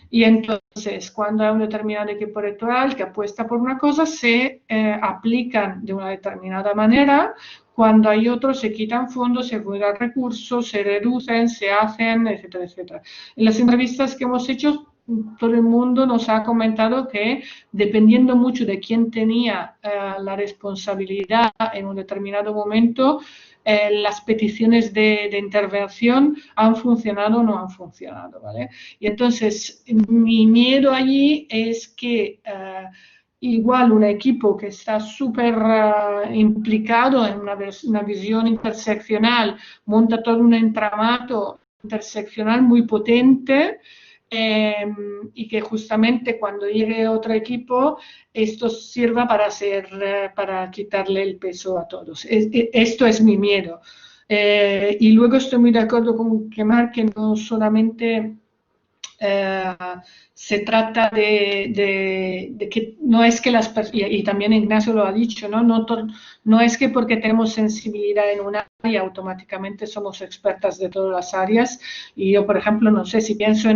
Y entonces, cuando hay un determinado equipo electoral que apuesta por una cosa, se aplican de una determinada manera. Cuando hay otros, se quitan fondos, se juegan recursos, se reducen, se hacen, etcétera, etcétera. En las entrevistas que hemos hecho, todo el mundo nos ha comentado que dependiendo mucho de quién tenía la responsabilidad en un determinado momento, las peticiones de intervención han funcionado o no han funcionado, ¿vale? Y entonces, mi miedo allí es que igual un equipo que está súper implicado en una visión interseccional monta todo un entramado interseccional muy potente, y que justamente cuando llegue otro equipo esto sirva para quitarle el peso a todos. Esto es mi miedo. Y luego estoy muy de acuerdo con Kemar que no solamente se trata de que no es que las personas, y también Ignacio lo ha dicho, ¿no? No es que porque tenemos sensibilidad en una área automáticamente somos expertas de todas las áreas. Y yo, por ejemplo, no sé si pienso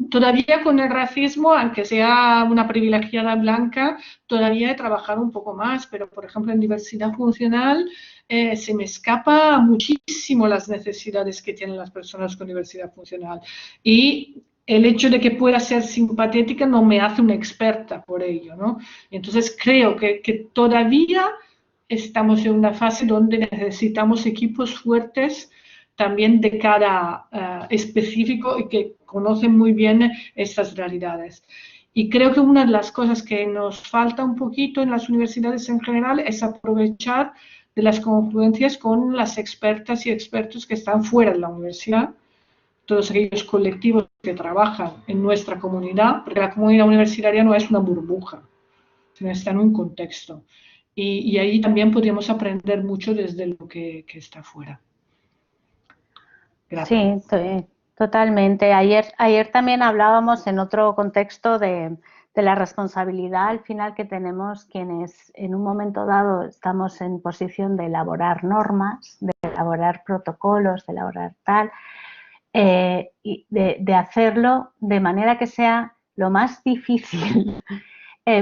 todavía con el racismo, aunque sea una privilegiada blanca, todavía he trabajado un poco más, pero por ejemplo en diversidad funcional se me escapa muchísimo las necesidades que tienen las personas con diversidad funcional. Y el hecho de que pueda ser simpatética no me hace una experta por ello, ¿no? Entonces creo que todavía estamos en una fase donde necesitamos equipos fuertes también de cada específico y que conocen muy bien estas realidades. Y creo que una de las cosas que nos falta un poquito en las universidades en general es aprovechar de las confluencias con las expertas y expertos que están fuera de la universidad, todos aquellos colectivos que trabajan en nuestra comunidad, porque la comunidad universitaria no es una burbuja, sino está en un contexto. Y ahí también podríamos aprender mucho desde lo que está fuera. Gracias. Sí, totalmente. Ayer también hablábamos en otro contexto de la responsabilidad al final que tenemos quienes en un momento dado estamos en posición de elaborar normas, de elaborar protocolos, de elaborar tal, y de hacerlo de manera que sea lo más difícil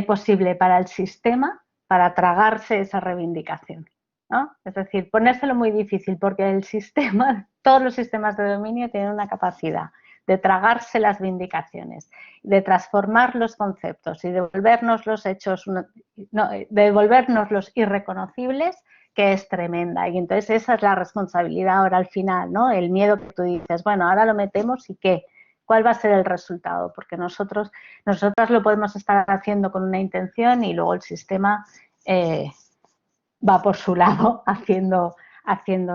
posible para el sistema para tragarse esa reivindicación, ¿no? Es decir, ponérselo muy difícil porque el sistema, todos los sistemas de dominio tienen una capacidad de tragarse las vindicaciones, de transformar los conceptos y devolvernos los hechos, devolvernos los irreconocibles, que es tremenda. Y entonces esa es la responsabilidad ahora al final, ¿no? El miedo que tú dices, bueno, ahora lo metemos y ¿qué? ¿Cuál va a ser el resultado? Porque nosotras lo podemos estar haciendo con una intención y luego el sistema va por su lado haciendo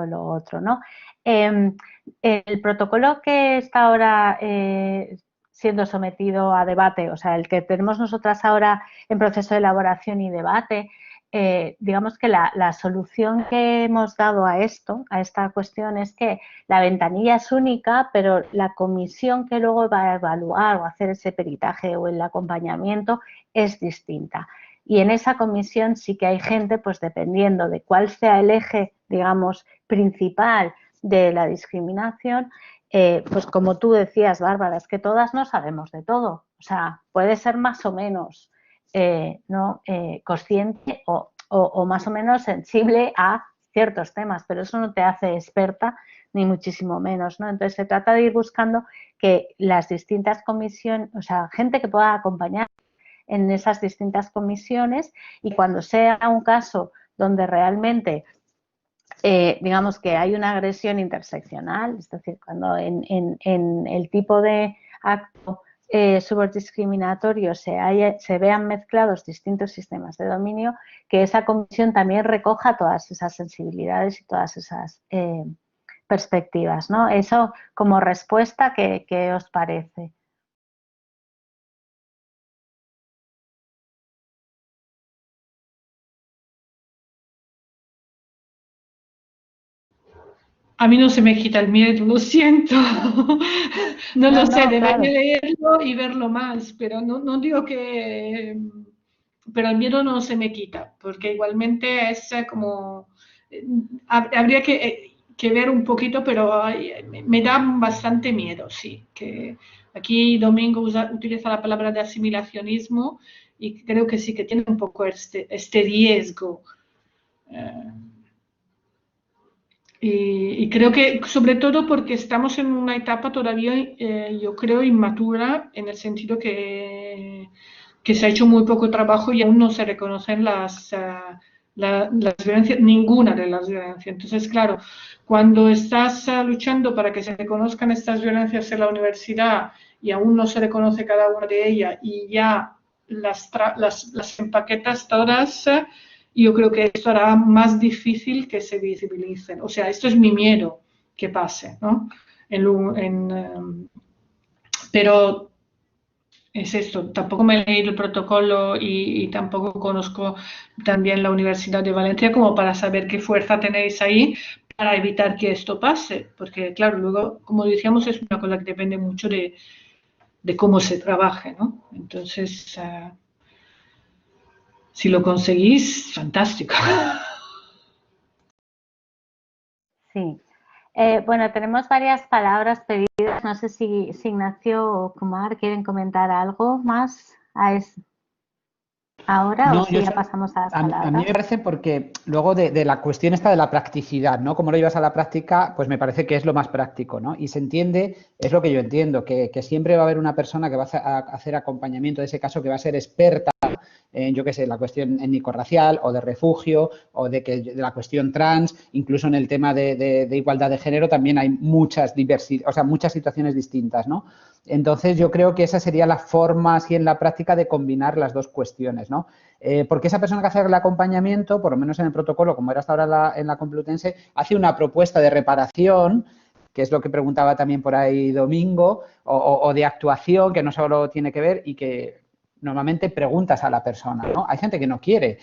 lo otro, ¿no? El protocolo que está ahora siendo sometido a debate, o sea, el que tenemos nosotras ahora en proceso de elaboración y debate, digamos que la solución que hemos dado a esta cuestión es que la ventanilla es única, pero la comisión que luego va a evaluar o hacer ese peritaje o el acompañamiento es distinta. Y en esa comisión sí que hay gente, pues dependiendo de cuál sea el eje, digamos, principal de la discriminación, pues como tú decías, Bárbara, es que todas no sabemos de todo. O sea, puede ser más o menos consciente o más o menos sensible a ciertos temas, pero eso no te hace experta ni muchísimo menos, ¿no? Entonces se trata de ir buscando que las distintas comisiones, o sea, gente que pueda acompañar en esas distintas comisiones y cuando sea un caso donde realmente digamos que hay una agresión interseccional, es decir, cuando en el tipo de acto subordiscriminatorio se vean mezclados distintos sistemas de dominio, que esa comisión también recoja todas esas sensibilidades y todas esas perspectivas, ¿no? Eso como respuesta, ¿qué os parece? A mí no se me quita el miedo, lo siento. No lo sé, debería claro. leerlo y verlo más, pero no digo que... Pero el miedo no se me quita, porque igualmente es como... habría que ver un poquito, pero me da bastante miedo, sí. Que aquí Domingo utiliza la palabra de asimilacionismo y creo que sí que tiene un poco este riesgo. Y creo que, sobre todo porque estamos en una etapa todavía, yo creo, inmatura, en el sentido que se ha hecho muy poco trabajo y aún no se reconocen las violencias, ninguna de las violencias. Entonces, claro, cuando estás luchando para que se reconozcan estas violencias en la universidad y aún no se reconoce cada una de ellas y ya las empaquetas todas, yo creo que esto hará más difícil que se visibilicen. O sea, esto es mi miedo que pase, ¿no? Pero es esto, tampoco me he leído el protocolo y tampoco conozco también la Universidad de Valencia como para saber qué fuerza tenéis ahí para evitar que esto pase. Porque, claro, luego, como decíamos, es una cosa que depende mucho de cómo se trabaje, ¿no? Entonces, si lo conseguís, fantástico. Sí. Bueno, tenemos varias palabras pedidas. No sé si Ignacio o Kumar quieren comentar algo más ahora No, o si ya pasamos a las a mí palabras. me parece porque luego de la cuestión esta de la practicidad, ¿no? Cómo lo llevas a la práctica, pues me parece que es lo más práctico, ¿no? Y se entiende, es lo que yo entiendo, que siempre va a haber una persona que va a hacer acompañamiento de ese caso, que va a ser experta en, yo qué sé, la cuestión étnico-racial o de refugio o de la cuestión trans, incluso en el tema de igualdad de género también hay muchas muchas situaciones distintas, ¿no? Entonces yo creo que esa sería la forma, así en la práctica, de combinar las dos cuestiones, ¿no? Porque esa persona que hace el acompañamiento, por lo menos en el protocolo, como era hasta ahora en la Complutense, hace una propuesta de reparación, que es lo que preguntaba también por ahí Domingo, o de actuación, que no solo tiene que ver y que normalmente preguntas a la persona, ¿no? Hay gente que no quiere,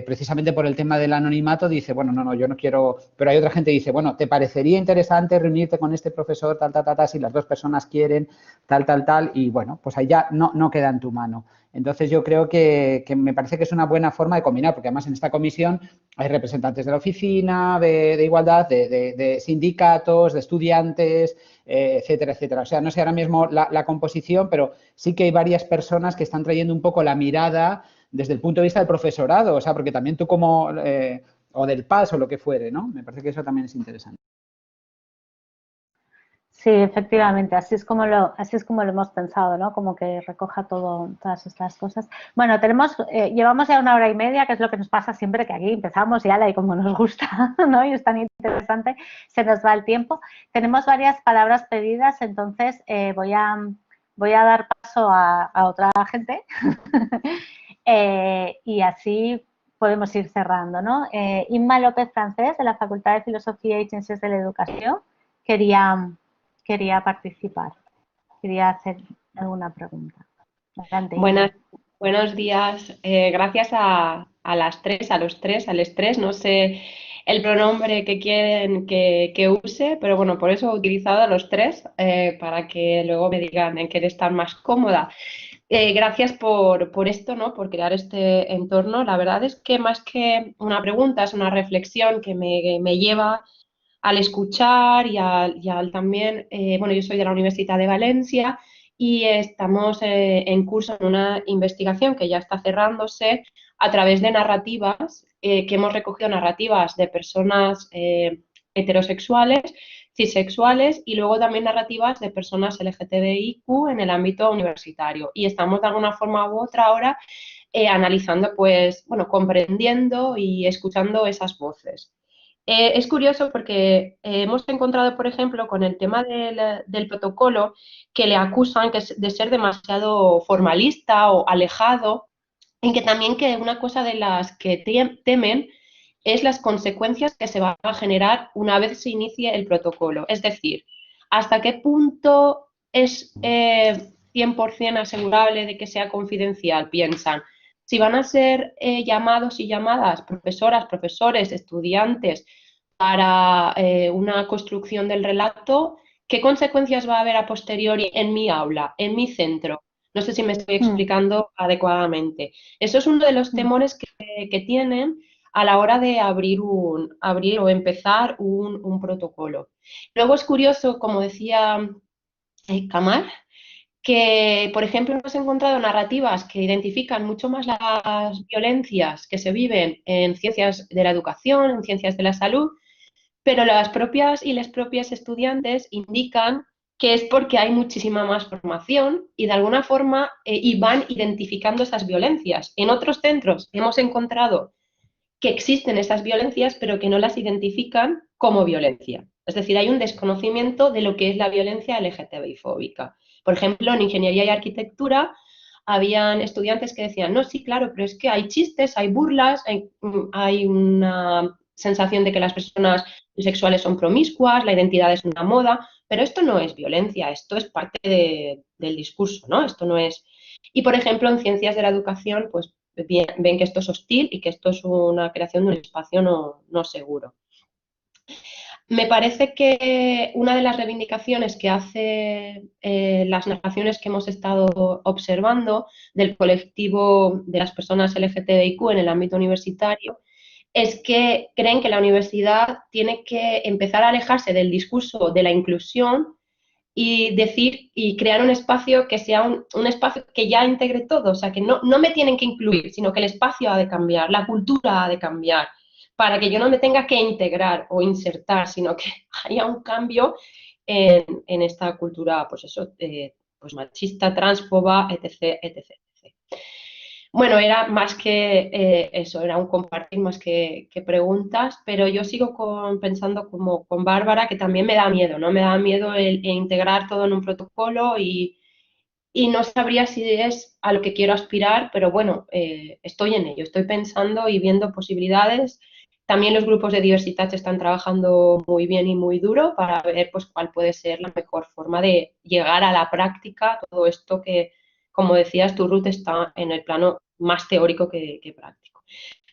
precisamente por el tema del anonimato, dice, bueno, no, yo no quiero, pero hay otra gente que dice, bueno, ¿te parecería interesante reunirte con este profesor, tal, si las dos personas quieren, tal, y bueno, pues ahí ya no queda en tu mano. Entonces yo creo que me parece que es una buena forma de combinar, porque además en esta comisión hay representantes de la oficina, de igualdad, de sindicatos, de estudiantes, etcétera, etcétera. O sea, no sé ahora mismo la composición, pero sí que hay varias personas que están trayendo un poco la mirada desde el punto de vista del profesorado, o sea, porque también tú como, o del PAS o lo que fuere, ¿no? Me parece que eso también es interesante. Sí, efectivamente, así es como lo hemos pensado, ¿no? Como que recoja todas estas cosas. Bueno, llevamos ya 1 hora y media, que es lo que nos pasa siempre, que aquí empezamos y ala, y como nos gusta, ¿no? Y es tan interesante, se nos va el tiempo. Tenemos varias palabras pedidas, entonces voy a dar paso a otra gente y así podemos ir cerrando, ¿no? Inma López Francés, de la Facultad de Filosofía y Ciencias de la Educación, quería participar, quería hacer alguna pregunta. Adelante, Buenos días. Gracias a las tres, a los tres, al estrés. No sé el pronombre que quieren que use, pero bueno, por eso he utilizado a los tres para que luego me digan en qué estar más cómoda. Gracias por esto, ¿no? Por crear este entorno. La verdad es que más que una pregunta, es una reflexión que me lleva al escuchar y al también, bueno, yo soy de la Universidad de Valencia y estamos en curso en una investigación que ya está cerrándose a través de narrativas, que hemos recogido narrativas de personas heterosexuales, cisexuales y luego también narrativas de personas LGTBIQ en el ámbito universitario. Y estamos de alguna forma u otra ahora analizando, pues, bueno, comprendiendo y escuchando esas voces. Es curioso porque hemos encontrado, por ejemplo, con el tema del protocolo, que le acusan de ser demasiado formalista o alejado, y que también que una cosa de las que temen es las consecuencias que se van a generar una vez se inicie el protocolo. Es decir, hasta qué punto es 100% asegurable de que sea confidencial, piensan. Si van a ser llamados y llamadas profesoras, profesores, estudiantes para una construcción del relato, ¿qué consecuencias va a haber a posteriori en mi aula, en mi centro? No sé si me estoy explicando adecuadamente. Eso es uno de los temores que tienen a la hora de abrir o empezar un protocolo. Luego es curioso, como decía Kamal, que, por ejemplo, hemos encontrado narrativas que identifican mucho más las violencias que se viven en ciencias de la educación, en ciencias de la salud, pero las propias y las propias estudiantes indican que es porque hay muchísima más formación y de alguna forma y van identificando esas violencias. En otros centros hemos encontrado que existen esas violencias, pero que no las identifican como violencia. Es decir, hay un desconocimiento de lo que es la violencia LGTBI-fóbica. Por ejemplo, en ingeniería y arquitectura habían estudiantes que decían, no, sí, claro, pero es que hay chistes, hay burlas, hay una sensación de que las personas sexuales son promiscuas, la identidad es una moda, pero esto no es violencia, esto es parte del discurso, ¿no? Esto no es... Y, por ejemplo, en ciencias de la educación, pues ven que esto es hostil y que esto es una creación de un espacio no seguro. Me parece que una de las reivindicaciones que hace las narraciones que hemos estado observando del colectivo de las personas LGTBIQ en el ámbito universitario es que creen que la universidad tiene que empezar a alejarse del discurso de la inclusión y decir y crear un espacio que sea un espacio que ya integre todo, o sea, que no me tienen que incluir, sino que el espacio ha de cambiar, la cultura ha de cambiar, para que yo no me tenga que integrar o insertar, sino que haya un cambio en esta cultura, pues eso, pues machista, transfoba, etc, etc, etc. Bueno, era más que eso, era un compartir más que preguntas, pero yo sigo pensando como con Bárbara, que también me da miedo, ¿no? Me da miedo el integrar todo en un protocolo y no sabría si es a lo que quiero aspirar, pero bueno, estoy en ello, estoy pensando y viendo posibilidades. También los grupos de diversidad están trabajando muy bien y muy duro para ver pues, cuál puede ser la mejor forma de llegar a la práctica todo esto que, como decías, tu Ruth está en el plano más teórico que práctico.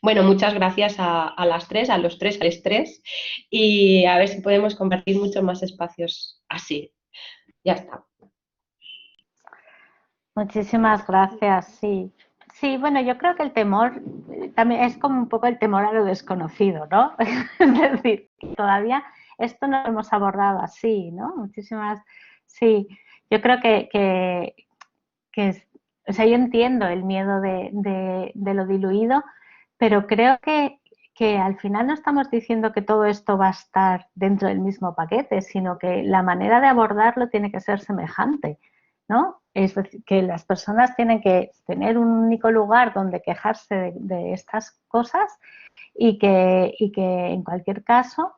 Bueno, muchas gracias a las tres, a los tres, al estrés, y a ver si podemos compartir muchos más espacios así. Ya está. Muchísimas gracias, sí. Sí, bueno, yo creo que el temor también es como un poco el temor a lo desconocido, ¿no? Es decir, todavía esto no lo hemos abordado así, ¿no? Muchísimas, sí. Yo creo que o sea, yo entiendo el miedo de lo diluido, pero creo que al final no estamos diciendo que todo esto va a estar dentro del mismo paquete, sino que la manera de abordarlo tiene que ser semejante, ¿no? Es decir, que las personas tienen que tener un único lugar donde quejarse de estas cosas y que en cualquier caso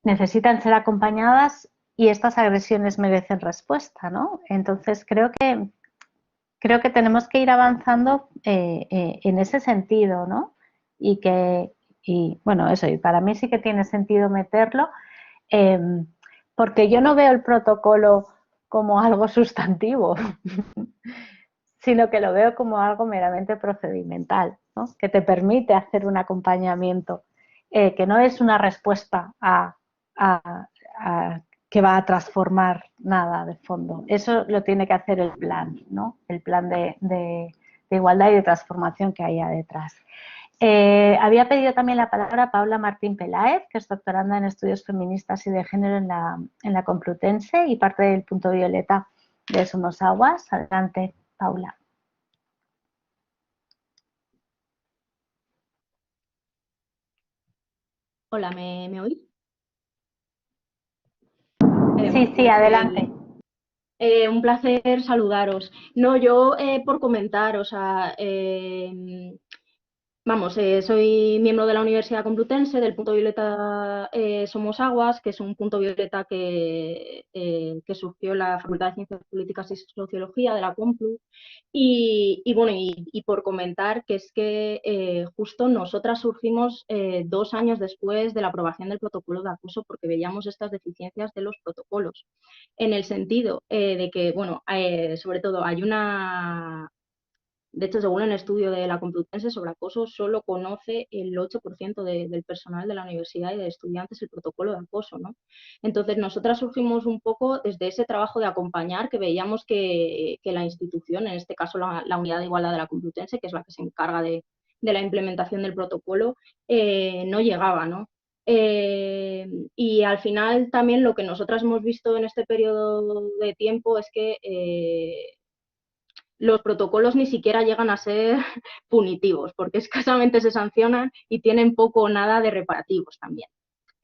necesitan ser acompañadas y estas agresiones merecen respuesta, ¿no? Entonces creo que tenemos que ir avanzando en ese sentido, ¿no? Y bueno, eso, y para mí sí que tiene sentido meterlo, porque yo no veo el protocolo como algo sustantivo, sino que lo veo como algo meramente procedimental, ¿no? Que te permite hacer un acompañamiento, que no es una respuesta que va a transformar nada de fondo. Eso lo tiene que hacer el plan, ¿no? El plan de igualdad y de transformación que haya detrás. Había pedido también la palabra Paula Martín Peláez, que es doctoranda en estudios feministas y de género en la Complutense y parte del Punto Violeta de Somos Aguas. Adelante, Paula. Hola, ¿me oís? Sí, adelante. Un placer saludaros. No, yo por comentar, o sea, Vamos, soy miembro de la Universidad Complutense, del Punto Violeta Somos Aguas, que es un punto violeta que surgió en la Facultad de Ciencias Políticas y Sociología de la Complu. Y bueno, y por comentar que es que justo nosotras surgimos 2 años después de la aprobación del protocolo de acoso, porque veíamos estas deficiencias de los protocolos, en el sentido de que, bueno, sobre todo hay una... De hecho, según un estudio de la Complutense sobre acoso, solo conoce el 8% del personal de la universidad y de estudiantes el protocolo de acoso, ¿no? Entonces, nosotras surgimos un poco desde ese trabajo de acompañar, que veíamos que la institución, en este caso la Unidad de Igualdad de la Complutense, que es la que se encarga de la implementación del protocolo, no llegaba, ¿no? Y al final también lo que nosotras hemos visto en este periodo de tiempo es que los protocolos ni siquiera llegan a ser punitivos, porque escasamente se sancionan y tienen poco o nada de reparativos también,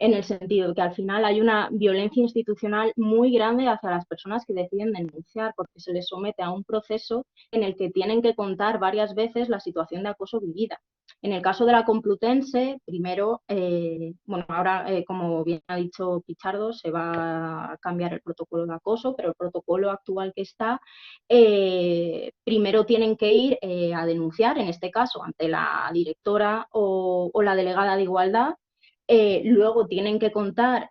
en el sentido de que al final hay una violencia institucional muy grande hacia las personas que deciden denunciar, porque se les somete a un proceso en el que tienen que contar varias veces la situación de acoso vivida. En el caso de la Complutense, primero, bueno, ahora, como bien ha dicho Pichardo, se va a cambiar el protocolo de acoso, pero el protocolo actual que está, primero tienen que ir a denunciar, en este caso, ante la directora o la delegada de Igualdad. Luego tienen que contar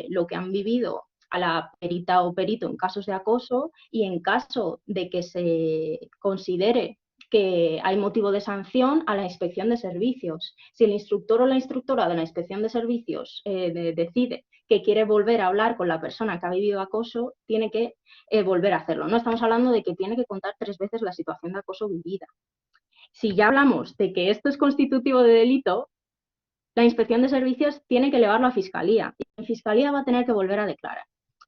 lo que han vivido a la perita o perito en casos de acoso, y en caso de que se considere que hay motivo de sanción, a la inspección de servicios. Si el instructor o la instructora de la inspección de servicios decide que quiere volver a hablar con la persona que ha vivido acoso, tiene que volver a hacerlo. No estamos hablando de que tiene que contar 3 veces la situación de acoso vivida. Si ya hablamos de que esto es constitutivo de delito, la inspección de servicios tiene que elevarlo a fiscalía, y la fiscalía va a tener que volver a declarar.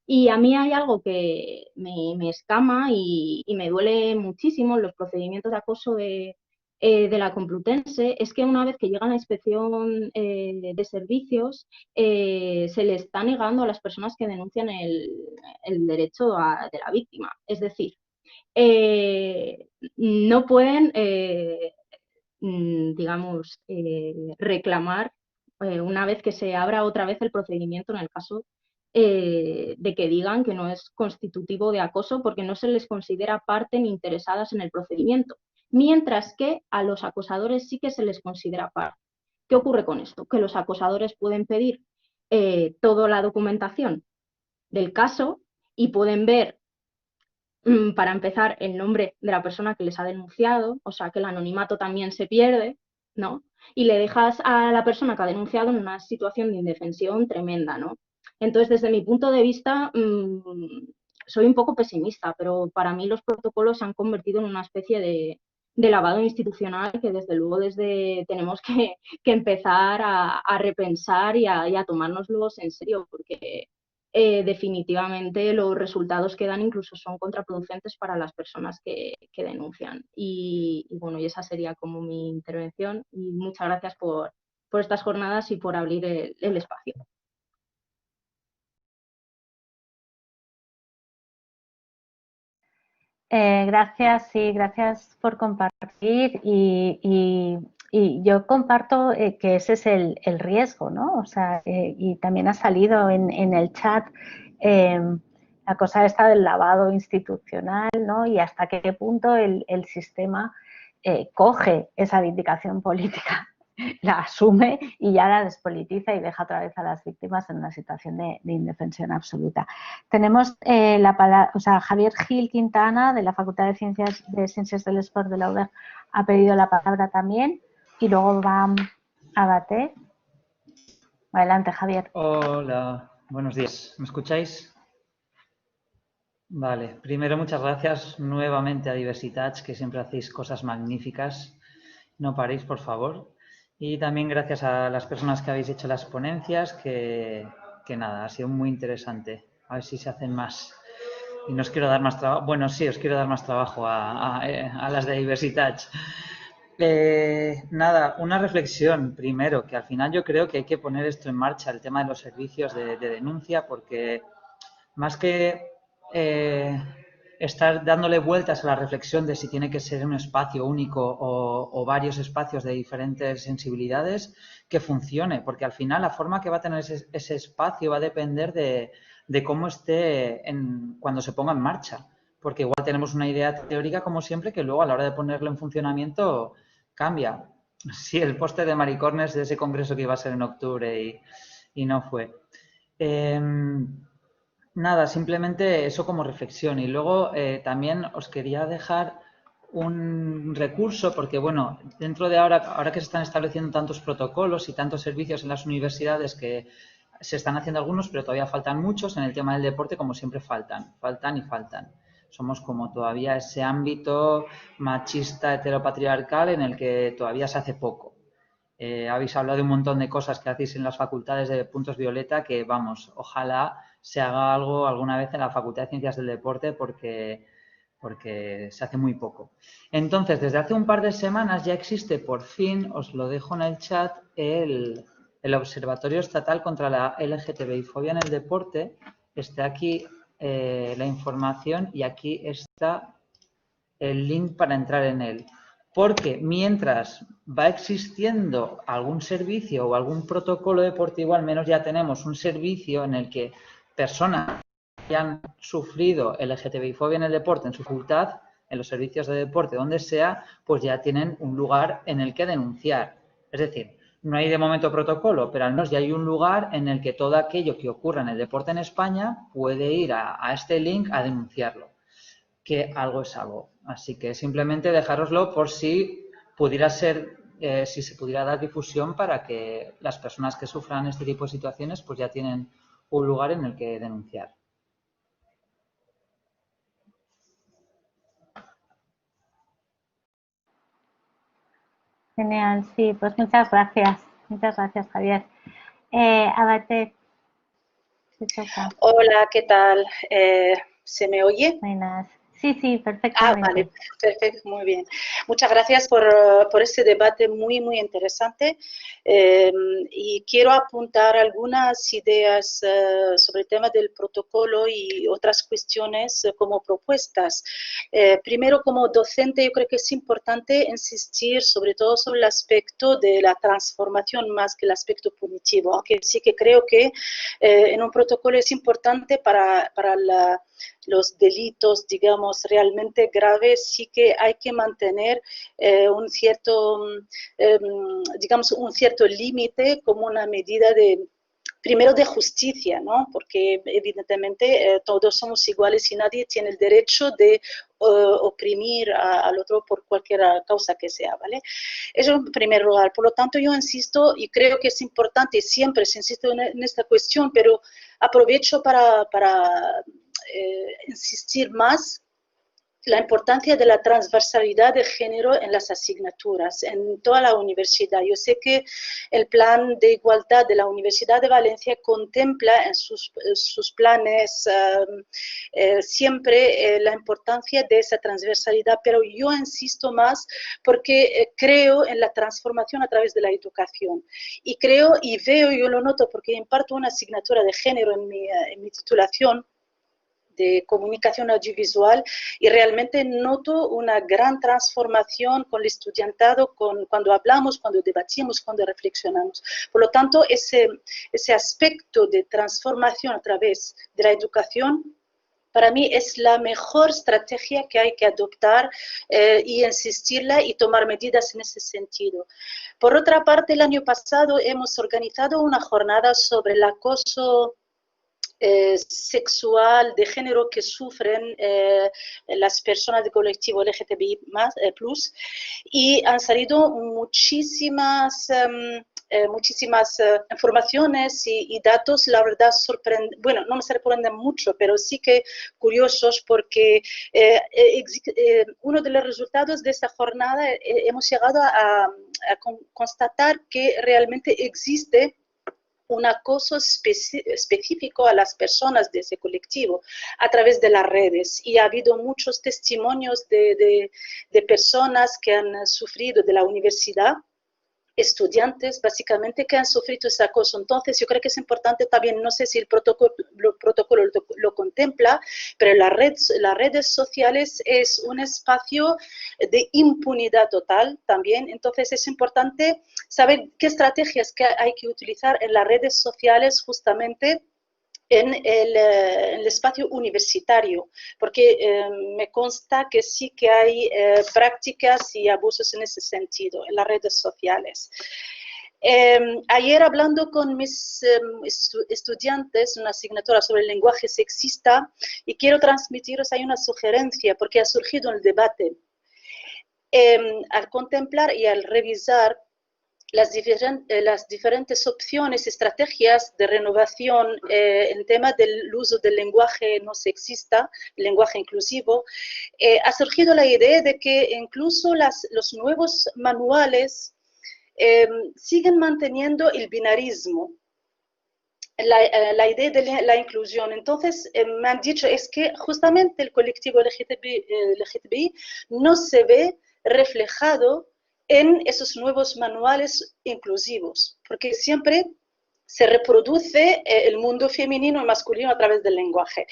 Y a mí hay algo que me escama y me duele muchísimo en los procedimientos de acoso de la Complutense, es que una vez que llega la inspección de servicios, se le está negando a las personas que denuncian el derecho de la víctima. Es decir, no pueden, digamos, reclamar una vez que se abra otra vez el procedimiento, en el caso de que digan que no es constitutivo de acoso, porque no se les considera parte ni interesadas en el procedimiento, mientras que a los acosadores sí que se les considera parte. ¿Qué ocurre con esto? Que los acosadores pueden pedir toda la documentación del caso y pueden ver, para empezar, el nombre de la persona que les ha denunciado, o sea que el anonimato también se pierde, ¿no? Y le dejas a la persona que ha denunciado en una situación de indefensión tremenda, ¿no? Entonces, desde mi punto de vista, soy un poco pesimista, pero para mí los protocolos se han convertido en una especie de lavado institucional que desde luego tenemos que empezar a repensar y a tomárnoslos en serio, porque definitivamente los resultados que dan incluso son contraproducentes para las personas que denuncian. Y bueno, y esa sería como mi intervención, y muchas gracias por estas jornadas y por abrir el espacio. Gracias, sí, gracias por compartir y yo comparto que ese es el riesgo, ¿no? O sea, y también ha salido en el chat la cosa esta del lavado institucional, ¿no? Y hasta qué punto el sistema coge esa vindicación política, la asume y ya la despolitiza y deja otra vez a las víctimas en una situación de indefensión absoluta. Tenemos la palabra, o sea, Javier Gil Quintana, de la Facultad de Ciencias del Sport de la UDEG, ha pedido la palabra también, y luego va a Baté. Adelante, Javier. Hola, buenos días. ¿Me escucháis? Vale, primero muchas gracias nuevamente a Diversitats, que siempre hacéis cosas magníficas. No paréis, por favor. Y también gracias a las personas que habéis hecho las ponencias, que nada, ha sido muy interesante. A ver si se hacen más. Y no os quiero dar más trabajo. Bueno, sí, os quiero dar más trabajo a las de Diversitats. Nada, una reflexión primero, que al final yo creo que hay que poner esto en marcha, el tema de los servicios de denuncia, porque más que estar dándole vueltas a la reflexión de si tiene que ser un espacio único o varios espacios de diferentes sensibilidades que funcione, porque al final la forma que va a tener ese espacio va a depender de cómo esté cuando se ponga en marcha, porque igual tenemos una idea teórica como siempre que luego a la hora de ponerlo en funcionamiento cambia. Sí, el póster de Maricornes de ese congreso que iba a ser en octubre y no fue. Nada, simplemente eso como reflexión. Y luego también os quería dejar un recurso, porque bueno, dentro de ahora que se están estableciendo tantos protocolos y tantos servicios en las universidades, que se están haciendo algunos, pero todavía faltan muchos, en el tema del deporte, como siempre, faltan y faltan. Somos como todavía ese ámbito machista, heteropatriarcal, en el que todavía se hace poco. Habéis hablado de un montón de cosas que hacéis en las facultades de Puntos Violeta, que vamos, ojalá se haga algo alguna vez en la Facultad de Ciencias del Deporte, porque se hace muy poco. Entonces, desde hace un par de semanas ya existe, por fin, os lo dejo en el chat, el Observatorio Estatal contra la LGTBI-fobia en el deporte. Está aquí la información y aquí está el link para entrar en él. Porque mientras va existiendo algún servicio o algún protocolo deportivo, al menos ya tenemos un servicio en el que personas que han sufrido LGTBI-fobia en el deporte, en su facultad, en los servicios de deporte, donde sea, pues ya tienen un lugar en el que denunciar. Es decir, no hay de momento protocolo, pero al menos ya hay un lugar en el que todo aquello que ocurra en el deporte en España puede ir a este link a denunciarlo. Que algo es algo. Así que simplemente dejároslo por si pudiera ser, si se pudiera dar difusión para que las personas que sufran este tipo de situaciones pues ya tienen un lugar en el que denunciar. Genial, sí, pues muchas gracias Javier. Abate, si toca. Hola, ¿qué tal? ¿Se me oye? Buenas. Sí, perfectamente. Vale, perfecto, muy bien. Muchas gracias por este debate muy, muy interesante. Y quiero apuntar algunas ideas sobre el tema del protocolo y otras cuestiones como propuestas. Primero, como docente, yo creo que es importante insistir sobre todo sobre el aspecto de la transformación más que el aspecto punitivo, aunque sí que creo que en un protocolo es importante para los delitos, digamos, realmente graves, sí que hay que mantener un cierto, digamos, un cierto límite como una medida de, primero de justicia, ¿no? Porque evidentemente todos somos iguales y nadie tiene el derecho de oprimir al otro por cualquier causa que sea, ¿vale? Eso en primer lugar. Por lo tanto, yo insisto y creo que es importante, siempre se insiste en esta cuestión, pero aprovecho para insistir más la importancia de la transversalidad de género en las asignaturas, en toda la universidad. Yo sé que el plan de igualdad de la Universidad de Valencia contempla en sus planes siempre la importancia de esa transversalidad, pero yo insisto más porque creo en la transformación a través de la educación. Y creo y veo, yo lo noto porque imparto una asignatura de género en mi titulación, de comunicación audiovisual, y realmente noto una gran transformación con el estudiantado, cuando hablamos, cuando debatimos, cuando reflexionamos. Por lo tanto, ese aspecto de transformación a través de la educación, para mí es la mejor estrategia que hay que adoptar y insistirla y tomar medidas en ese sentido. Por otra parte, el año pasado hemos organizado una jornada sobre el acoso sexual de género que sufren las personas del colectivo LGTBI+, y han salido muchísimas informaciones y datos, la verdad, bueno, no me sorprenden mucho, pero sí que curiosos, porque uno de los resultados de esta jornada hemos llegado a constatar que realmente existe un acoso específico a las personas de ese colectivo a través de las redes, y ha habido muchos testimonios de personas que han sufrido de la universidad estudiantes básicamente que han sufrido ese acoso. Entonces yo creo que es importante también, no sé si el protocolo lo contempla, pero las redes sociales es un espacio de impunidad total también. Entonces es importante saber qué estrategias que hay que utilizar en las redes sociales justamente en el espacio universitario, porque me consta que sí que hay prácticas y abusos en ese sentido, en las redes sociales. Ayer hablando con mis estudiantes, una asignatura sobre el lenguaje sexista, y quiero transmitiros, hay una sugerencia, porque ha surgido el debate. Al contemplar y al revisar las diferentes opciones, estrategias de renovación en tema del uso del lenguaje no sexista, el lenguaje inclusivo, ha surgido la idea de que incluso los nuevos manuales siguen manteniendo el binarismo, la idea de la inclusión. Entonces me han dicho es que justamente el colectivo LGTBI no se ve reflejado en esos nuevos manuales inclusivos, porque siempre se reproduce el mundo femenino y masculino a través del lenguaje.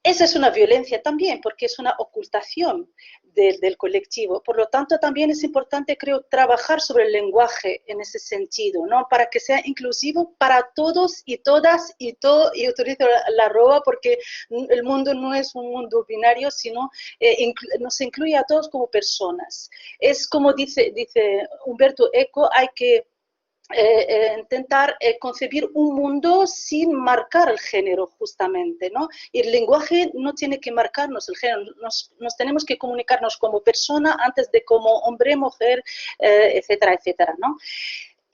Esa es una violencia también, porque es una ocultación del colectivo. Por lo tanto, también es importante, creo, trabajar sobre el lenguaje en ese sentido, ¿no? Para que sea inclusivo para todos y todas y utilizo la arroba porque el mundo no es un mundo binario, sino nos incluye a todos como personas. Es como dice Umberto Eco, hay que intentar concebir un mundo sin marcar el género justamente, ¿no? Y el lenguaje no tiene que marcarnos el género, nos tenemos que comunicarnos como persona antes de como hombre, mujer, etcétera, etcétera, ¿no?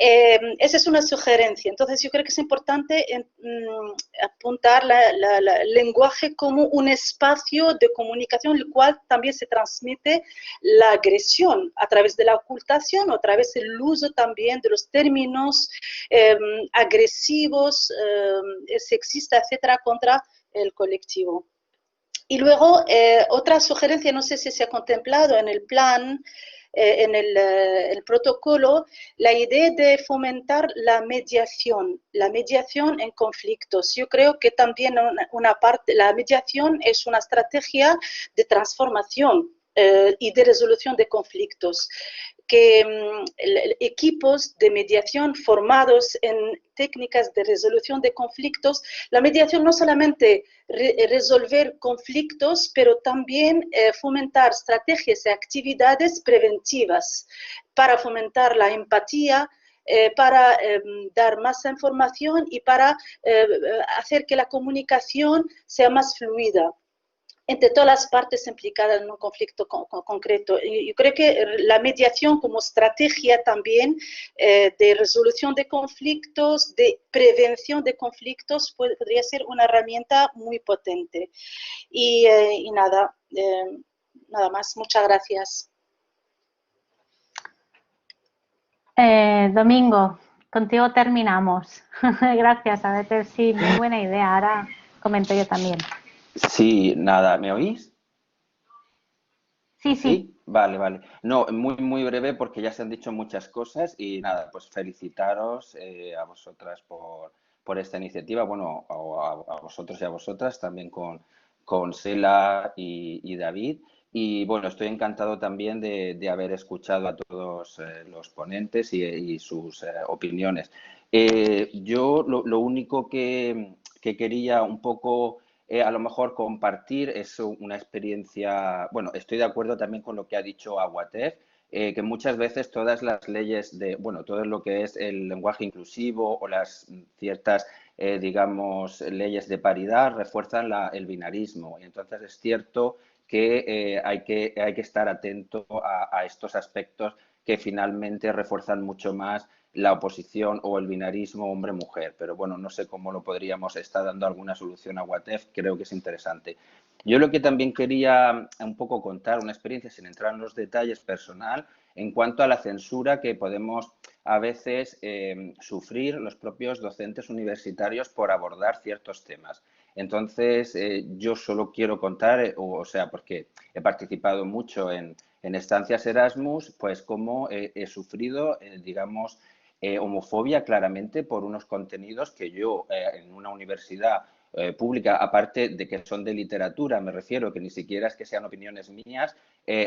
Esa es una sugerencia. Entonces yo creo que es importante apuntar el lenguaje como un espacio de comunicación en el cual también se transmite la agresión a través de la ocultación o a través del uso también de los términos agresivos, sexistas, etcétera, contra el colectivo. Y luego otra sugerencia, no sé si se ha contemplado en el plan, en el protocolo, la idea de fomentar la mediación en conflictos. Yo creo que también una parte, la mediación es una estrategia de transformación y de resolución de conflictos, que equipos de mediación formados en técnicas de resolución de conflictos, la mediación no solamente resolver conflictos, pero también fomentar estrategias y actividades preventivas para fomentar la empatía, para dar más información y para hacer que la comunicación sea más fluida entre todas las partes implicadas en un conflicto concreto. Yo creo que la mediación como estrategia también de resolución de conflictos, de prevención de conflictos, podría ser una herramienta muy potente. Y nada más. Muchas gracias. Domingo, contigo terminamos. Gracias, a ver, sí, muy buena idea. Ahora comento yo también. Sí, nada, ¿me oís? Sí, sí. Vale. No, muy breve porque ya se han dicho muchas cosas y nada, pues felicitaros a vosotras por esta iniciativa, bueno, a vosotros y a vosotras, también con Sela y David. Y bueno, estoy encantado también de haber escuchado a todos los ponentes y sus opiniones. Yo lo único que quería un poco a lo mejor compartir es una experiencia, bueno, estoy de acuerdo también con lo que ha dicho Aguatef, que muchas veces todas las leyes todo lo que es el lenguaje inclusivo o las ciertas, digamos, leyes de paridad refuerzan el binarismo. Y entonces es cierto que hay que estar atento a estos aspectos que finalmente refuerzan mucho más la oposición o el binarismo hombre-mujer. Pero bueno, no sé cómo lo podríamos estar dando alguna solución a Aguatef, creo que es interesante. Yo lo que también quería un poco contar, una experiencia sin entrar en los detalles personal, en cuanto a la censura que podemos a veces sufrir los propios docentes universitarios por abordar ciertos temas. Entonces, yo solo quiero contar, o sea, porque he participado mucho en en estancias Erasmus, pues cómo he sufrido, digamos, homofobia claramente por unos contenidos que yo en una universidad pública, aparte de que son de literatura, me refiero, que ni siquiera es que sean opiniones mías,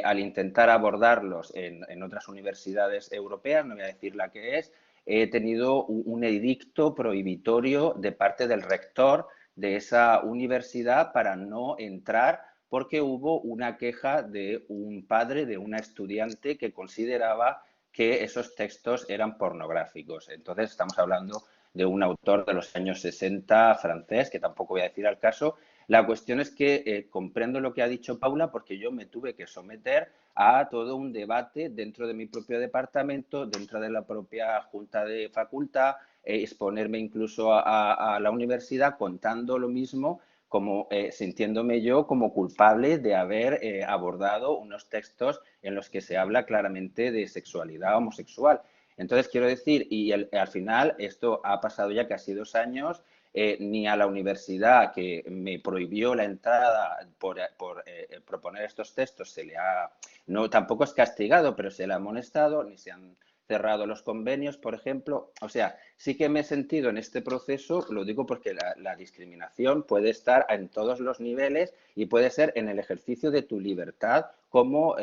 al intentar abordarlos en otras universidades europeas, no voy a decir la que es, he tenido un edicto prohibitorio de parte del rector de esa universidad para no entrar porque hubo una queja de un padre de una estudiante que consideraba que esos textos eran pornográficos. Entonces estamos hablando de un autor de los años 60 francés, que tampoco voy a decir al caso. La cuestión es que comprendo lo que ha dicho Paula porque yo me tuve que someter a todo un debate dentro de mi propio departamento, dentro de la propia junta de facultad, exponerme incluso a la universidad contando lo mismo, como sintiéndome yo como culpable de haber abordado unos textos en los que se habla claramente de sexualidad homosexual. Entonces, quiero decir, y al final esto ha pasado ya casi 2 años, ni a la universidad que me prohibió la entrada por proponer estos textos se le ha, no, tampoco es castigado, pero se le ha amonestado, ni se han cerrado los convenios, por ejemplo. O sea, sí que me he sentido en este proceso, lo digo porque la discriminación puede estar en todos los niveles y puede ser en el ejercicio de tu libertad como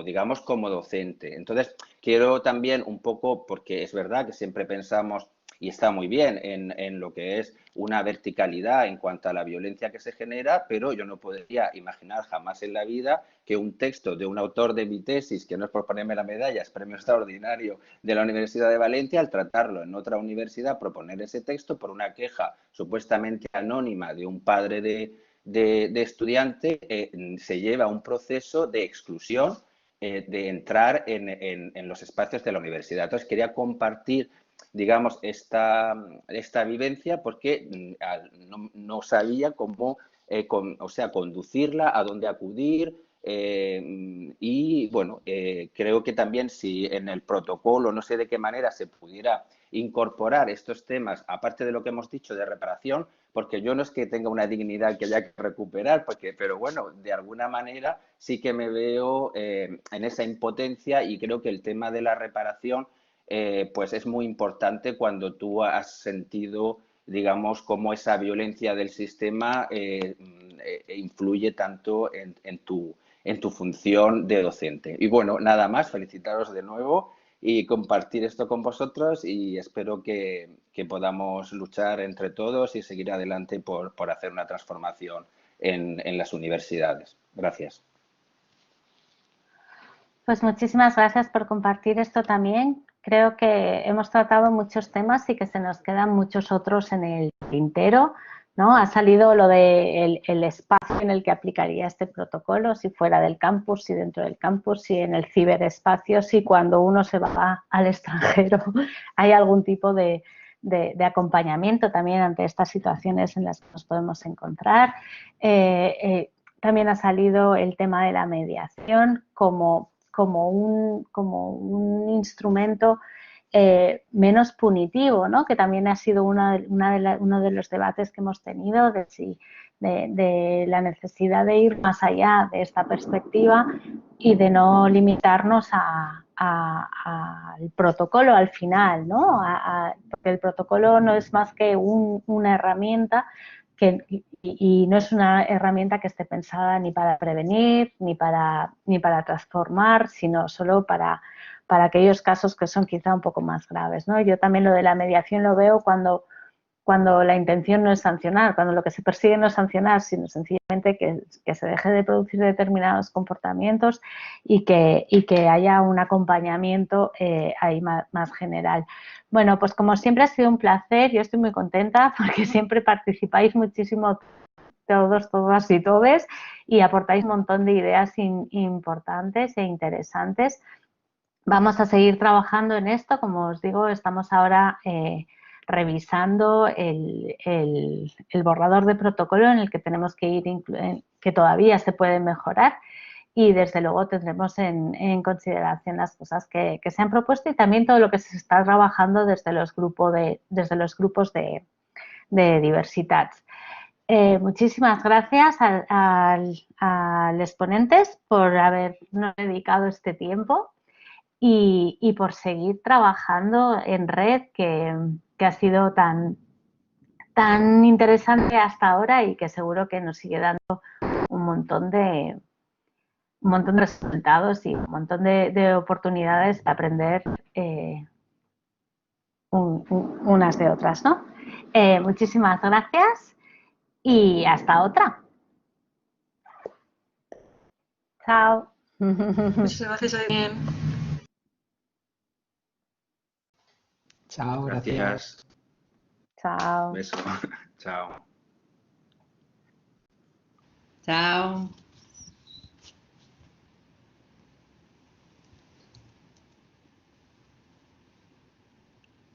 digamos, como docente. Entonces, quiero también un poco, porque es verdad que siempre pensamos, y está muy bien, en lo que es una verticalidad en cuanto a la violencia que se genera, pero yo no podría imaginar jamás en la vida que un texto de un autor de mi tesis, que no es por ponerme la medalla, es premio extraordinario de la Universidad de Valencia, al tratarlo en otra universidad, proponer ese texto por una queja supuestamente anónima de un padre de estudiante, se lleva a un proceso de exclusión de entrar en los espacios de la universidad. Entonces, quería compartir, digamos, esta vivencia porque no sabía cómo, o sea, conducirla, a dónde acudir. Y bueno, creo que también si en el protocolo, no sé de qué manera se pudiera incorporar estos temas, aparte de lo que hemos dicho de reparación, porque yo no es que tenga una dignidad que haya que recuperar, pero bueno, de alguna manera sí que me veo en esa impotencia y creo que el tema de la reparación pues es muy importante cuando tú has sentido, digamos, cómo esa violencia del sistema influye tanto en tu función de docente. Y bueno, nada más, felicitaros de nuevo y compartir esto con vosotros y espero que podamos luchar entre todos y seguir adelante por hacer una transformación en las universidades. Gracias. Pues muchísimas gracias por compartir esto también. Creo que hemos tratado muchos temas y que se nos quedan muchos otros en el tintero, ¿no? Ha salido lo del espacio en el que aplicaría este protocolo, si fuera del campus, si dentro del campus, si en el ciberespacio, si cuando uno se va al extranjero hay algún tipo de acompañamiento también ante estas situaciones en las que nos podemos encontrar. También ha salido el tema de la mediación como un instrumento menos punitivo, ¿no? Que también ha sido uno de los debates que hemos tenido de la necesidad de ir más allá de esta perspectiva y de no limitarnos al protocolo al final, ¿no? Porque el protocolo no es más que una herramienta y no es una herramienta que esté pensada ni para prevenir ni para transformar, sino solo para aquellos casos que son quizá un poco más graves, ¿no? Yo también lo de la mediación lo veo cuando la intención no es sancionar, cuando lo que se persigue no es sancionar, sino sencillamente que se deje de producir determinados comportamientos y que haya un acompañamiento ahí más general. Bueno, pues como siempre ha sido un placer, yo estoy muy contenta porque siempre participáis muchísimo todos, todas y todes y aportáis un montón de ideas importantes e interesantes. Vamos a seguir trabajando en esto, como os digo, estamos ahora revisando el borrador de protocolo en el que tenemos que ir, que todavía se puede mejorar y desde luego tendremos en consideración las cosas que se han propuesto y también todo lo que se está trabajando desde los grupos de diversitats. Muchísimas gracias a los ponentes por habernos dedicado este tiempo y por seguir trabajando en red que ha sido tan interesante hasta ahora y que seguro que nos sigue dando un montón de resultados y un montón de oportunidades para aprender unas de otras, ¿no? Muchísimas gracias y hasta otra. Chao. Muchas gracias, Adrián. Chao, Gracias. Chao. Beso. Chao. Chao.